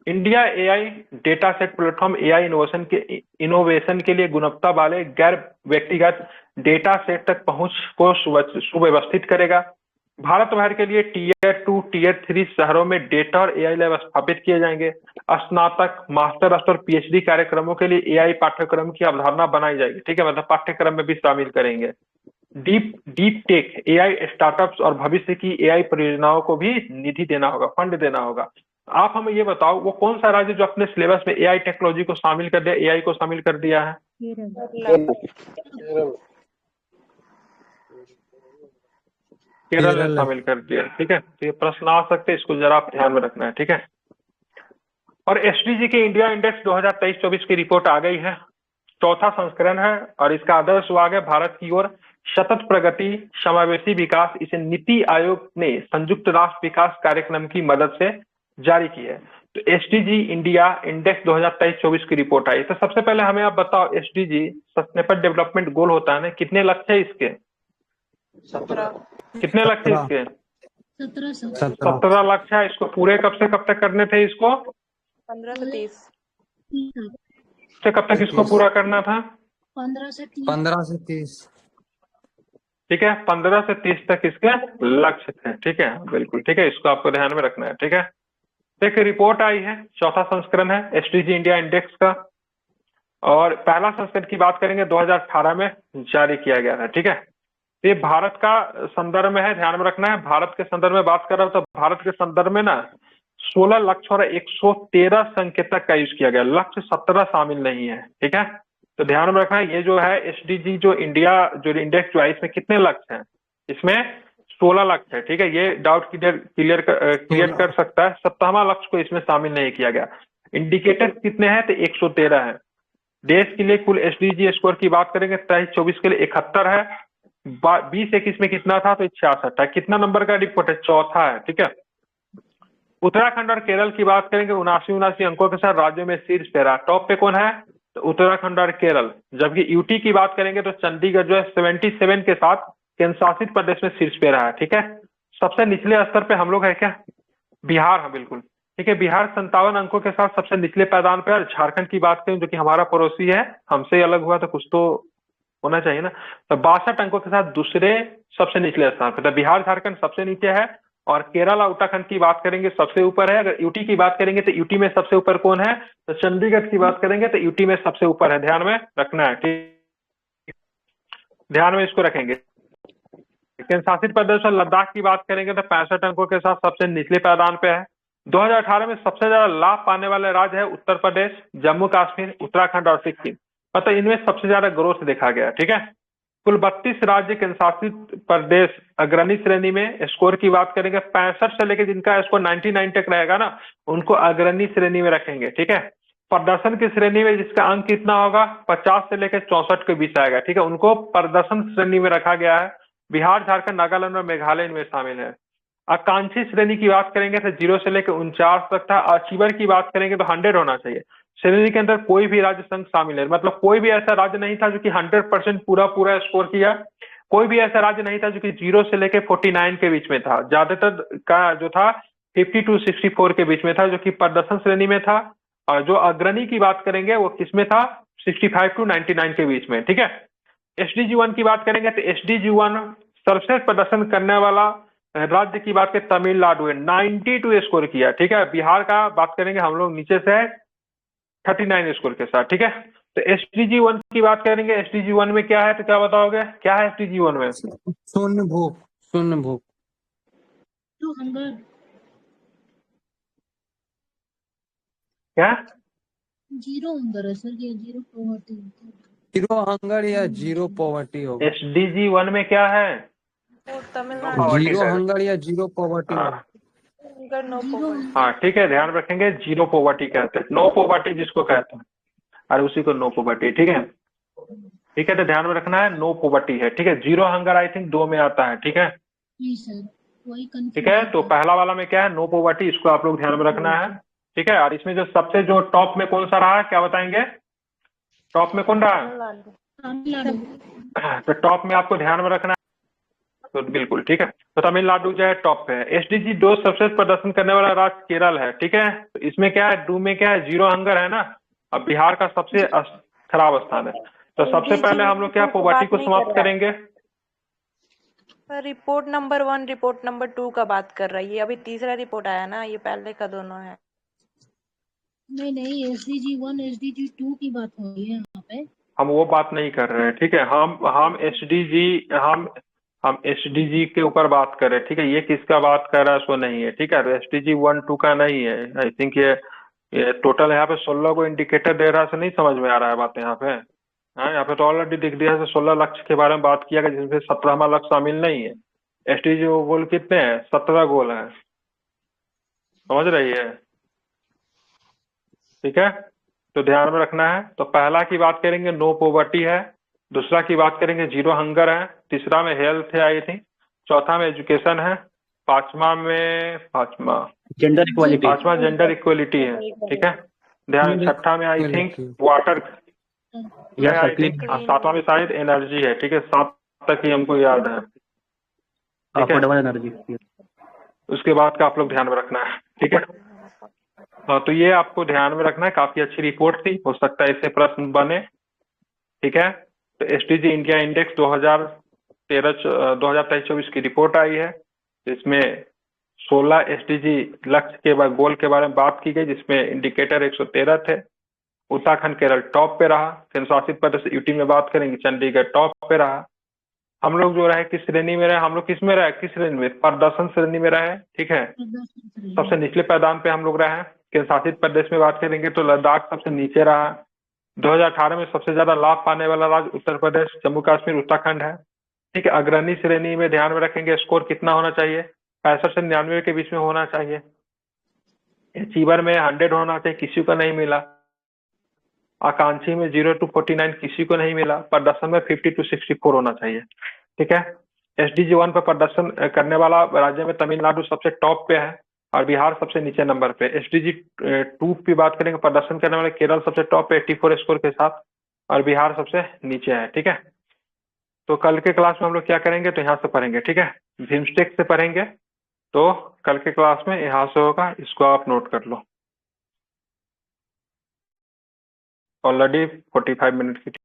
India AI data set platform AI innovation के लिए गुणवत्ता वाले गैर व्यक्तिगत डेटा सेट तक पहुंच को सुव्यवस्थित करेगा। भारत भर के लिए टीयर 2, टीयर 3 शहरों में डेटा और एआई लैब स्थापित किए जाएंगे। स्नातक, मास्टर्स और पीएचडी कार्यक्रमों के लिए एआई पाठ्यक्रम की अवधारणा बनाई जाएगी। ठीक है, मतलब पाठ्यक्रम में भी शामिल करेंगे। डीप टेक एआई स्टार्टअप्स और भविष्य की एआई परियोजनाओं को भी निधि देना होगा, फंड देना होगा। आप हमें ये बताओ, वो कौन सा राज्य जो अपने सिलेबस में एआई टेक्नोलॉजी को शामिल कर दिया, एआई को शामिल कर दिया है? केरल ने शामिल कर दिया। ठीक है, तो ये प्रश्न आ सकते हैं, इसको जरा आप ध्यान में रखना है। ठीक है, और एसडीजी के इंडिया इंडेक्स 2023-24 की रिपोर्ट आ गई है। 4था संस्करण है और इसका आदर्श वाग है भारत की ओर सतत प्रगति, समावेशी विकास। इसे नीति आयोग ने संयुक्त राष्ट्र विकास कार्यक्रम की मदद से जारी की है। तो एसडीजी इंडिया इंडेक्स 2023-24 की रिपोर्ट आई। तो सबसे पहले हमें आप बताओ, एसडीजी सस्टेनेबल डेवलपमेंट गोल होता है ना, कितने लक्ष्य है इसके? 17। कितने लक्ष्य है इसके? 17 लक्ष्य है। इसको पूरे कब से कब तक करने थे? इसको 15 से 30 से कब तक इसको पूरा करना था? 15 से 30। ठीक है, 15 से 30 तक इसके लक्ष्य थे। ठीक है, बिल्कुल ठीक है, इसको आपको ध्यान में रखना है। ठीक है, एक रिपोर्ट आई है, 4था संस्करण है एसडीजी इंडिया इंडेक्स का, और पहला संस्करण की बात करेंगे 2018 में जारी किया गया था। ठीक है, ये भारत का संदर्भ में है, ध्यान में रखना है। भारत के संदर्भ में बात कर रहा हूं तो भारत के संदर्भ में ना 16 लक्ष्य और 113 संकेतक का यूज किया गया, लक्ष्य 17 शामिल नहीं है। ठीक है, तो ध्यान में रखना है, ये जो है एसडीजी जो इंडिया जो इंडेक्स जो है, इसमें कितने लक्ष्य हैं? इसमें 16 लक्ष्य है। ठीक है, ये डाउट क्लियर कर सकता है। 17वां लक्ष्य को इसमें शामिल नहीं किया गया। इंडिकेटर कितने हैं? तो 113 है। देश के लिए कुल एसडीजी स्कोर की बात करेंगे 23-24 के लिए 71 है। 20-21 में कितना था? तो 66 है। कितना नंबर का रिपोर्ट है? 4था है। ठीक है, उत्तराखंड और केरल की बात करेंगे 79 अंकों के साथ राज्यों में शीर्ष पे रहा। टॉप पे कौन है? तो उत्तराखंड और केरल। जबकि यूटी की बात करेंगे तो चंडीगढ़ जो है 77 के साथ केंद्र शासित प्रदेश में शीर्ष पे रहा है। ठीक है, सबसे निचले स्तर पे हम लोग है क्या? बिहार है, बिल्कुल ठीक है। बिहार 57 अंकों के साथ सबसे निचले पायदान पे। झारखंड की बात करें जो कि हमारा पड़ोसी है, हमसे अलग हुआ तो कुछ तो होना चाहिए ना, तो 62 अंकों के साथ दूसरे सबसे निचले स्थान पे। तो बिहार झारखंड सबसे नीचे है, और केरल और उत्तराखंड की बात करेंगे सबसे ऊपर है। अगर यूटी की बात करेंगे तो यूटी में सबसे ऊपर कौन है? तो चंडीगढ़ की बात करेंगे तो यूटी में सबसे ऊपर है। ध्यान में रखना है, ठीक, ध्यान में इसको रखेंगे। केंद्र शासित प्रदेश और लद्दाख की बात करेंगे तो 65 अंकों के साथ सबसे निचले पायदान पे है। 2018 में सबसे ज्यादा लाभ पाने वाले राज्य है उत्तर प्रदेश, जम्मू कश्मीर, उत्तराखंड और सिक्किम। मतलब इनमें सबसे ज्यादा ग्रोथ देखा गया। ठीक है, कुल 32 राज्य केंद्र शासित प्रदेश अग्रणी श्रेणी में। स्कोर की बात करेंगे 65 से लेकर जिनका स्कोर 99 तक रहेगा ना, उनको अग्रणी श्रेणी में रखेंगे। ठीक है, प्रदर्शन की श्रेणी में जिसका अंक कितना होगा 50 से लेकर 64 के बीच आएगा। ठीक है, उनको प्रदर्शन श्रेणी में रखा गया है। बिहार, झारखंड, नागालैंड और मेघालय इनमें शामिल है। आकांक्षी श्रेणी की बात करेंगे तो 0 से लेकर 49 तक था। अचीवर की बात करेंगे तो 100 होना चाहिए। श्रेणी के अंदर कोई भी राज्य संघ शामिल है, मतलब कोई भी ऐसा राज्य नहीं था जो कि 100% पूरा स्कोर किया। कोई भी ऐसा राज्य नहीं था जो कि 0 से लेकर 49 के बीच में था। ज्यादातर का जो था 50 to 64 के बीच में था, जो कि प्रदर्शन श्रेणी में था। और जो अग्रणी की बात करेंगे वो किसमें था, 65 to 99 के बीच में। ठीक है, SDG 1 की बात करेंगे तो SDG 1 सर्वश्रेष्ठ प्रदर्शन करने वाला राज्य की बात करें तमिलनाडु है, 92 स्कोर किया। ठीक है, बिहार का बात करेंगे हम लोग नीचे से 39 स्कोर के साथ। ठीक है, तो SDG 1 की बात करेंगे। SDG 1 में क्या है तो क्या बताओगे, क्या है SDG 1 में? शून्य भूख, शून्य भूख। तो हंगर क्या? जीरो हंगर है सर, ये जीरो पॉवर्टी। जीरो हंगर या जीरो पॉवर्टी होगा। SDG 1 में क्या है? और No तमिलनाडु poverty जीरो है। हंगर या जीरो पॉवर्टी हाँ। Hunger no zero poverty. हाँ ठीक है, ध्यान रखेंगे, जीरो पॉवर्टी कहते हैं, नो पॉवर्टी जिसको कहते हैं, और उसी को नो पॉवर्टी। ठीक है, ठीक है, तो ध्यान में रखना है नो पॉवर्टी है। ठीक है, जीरो हंगर आई थिंक 2 में आता है। ठीक है, जी सर, वही ठीक है, तो कंफ्यूजन। पहला वाला में क्या है, नो पॉवर्टी, इसको आप लोग ध्यान में रखना है। ठीक है, और इसमें जो सबसे जो टॉप में कौन सा रहा है, क्या बताएंगे, टॉप में कौन रहा है? तमिलनाडु। तमिलनाडु। तो टॉप में आपको ध्यान में रखना है, तो बिल्कुल ठीक है, तो तमिलनाडु जो है टॉप पे है। SDG 2 सबसे प्रदर्शन करने वाला राज्य केरल है। ठीक है, तो इसमें क्या है, 2 में क्या है, जीरो हंगर है ना, और बिहार का सबसे खराब स्थान है। तो सबसे पहले हम लोग क्या पॉवर्टी को समाप्त करेंगे। रिपोर्ट नंबर 1 रिपोर्ट नंबर 2 का बात कर रहा है, ये अभी तीसरा रिपोर्ट आया ना, ये पहले का दोनों है। नहीं, SDG 1 SDG 2 की बात हो रही है यहाँ पे। हम वो बात नहीं कर रहे हैं। ठीक है, हम SDG के ऊपर बात कर रहे हैं। ठीक है, ये किसका बात कर रहा है सो नहीं है। ठीक है, तो SDG 1 2 का नहीं है। आई थिंक ये टोटल यहाँ पे 16 को इंडिकेटर दे रहा है, नहीं समझ में आ रहा है बात यहाँ पे। हाँ, यहाँ पे तो ऑलरेडी दिख दिया है 16 लक्ष्य के बारे में बात किया गया, जिसमें 17वां लक्ष्य शामिल नहीं है। SDG गोल कितने हैं, 17 गोल है, समझ रही है। ठीक है, तो ध्यान में रखना है। तो पहला की बात करेंगे नो पॉवर्टी है, दूसरा की बात करेंगे जीरो हंगर है, तीसरा में हेल्थ है आई थिंक, चौथा में एजुकेशन है, पांचवा जेंडर इक्वालिटी। जेंडर इक्वलिटी है। ठीक है, ध्यान, छठा में आई थिंक वाटर या आई थिंक, सातवां में शायद एनर्जी है। ठीक है, 7 तक ही हमको याद है। ठीक है, अफोर्डेबल एनर्जी। उसके बाद का आप लोग ध्यान में रखना है। ठीक है, हाँ, तो ये आपको ध्यान में रखना है, काफी अच्छी रिपोर्ट थी, हो सकता है इससे प्रश्न बने। ठीक है, तो SDG इंडिया इंडेक्स 2023-24 की रिपोर्ट आई है, इसमें 16 SDG लक्ष्य के बाद गोल के बारे में बात की गई, जिसमें इंडिकेटर 113 थे। उत्तराखंड केरल टॉप पे रहा। केंद्र शासित प्रदेश UT में बात करेंगे, चंडीगढ़ टॉप पे रहा। हम लोग जो रहे किस श्रेणी में रहे, हम लोग किस में रहे, किस श्रेणी में, प्रदर्शन श्रेणी में रहे। ठीक है, सबसे निचले पैदान पे हम लोग रहे हैं। केंद्र शासित प्रदेश में बात करेंगे तो लद्दाख सबसे नीचे रहा। 2018 में सबसे ज्यादा लाभ पाने वाला राज्य उत्तर प्रदेश, जम्मू कश्मीर, उत्तराखंड है। ठीक है, अग्रणी श्रेणी में ध्यान में रखेंगे स्कोर कितना होना चाहिए, 65 से 99 के बीच में होना चाहिए। अचीवर में 100 होना चाहिए, किसी को नहीं मिला। आकांक्षी में 0 to 49 किसी को नहीं मिला। प्रदर्शन में 50 to 64 होना चाहिए। ठीक है, SDG 1 पर प्रदर्शन करने वाला राज्य में तमिलनाडु सबसे टॉप पे है और बिहार सबसे नीचे नंबर पे। SDG 2 की बात करेंगे, प्रदर्शन करने वाले केरल सबसे टॉप पे 84 स्कोर के साथ और बिहार सबसे नीचे है। ठीक है, तो कल के क्लास में हम लोग क्या करेंगे, तो यहाँ से पढ़ेंगे। ठीक है, बिम्स्टेक से पढ़ेंगे, तो कल के क्लास में यहाँ से होगा, इसको आप नोट कर लो। ऑलरेडी 45 मिनट की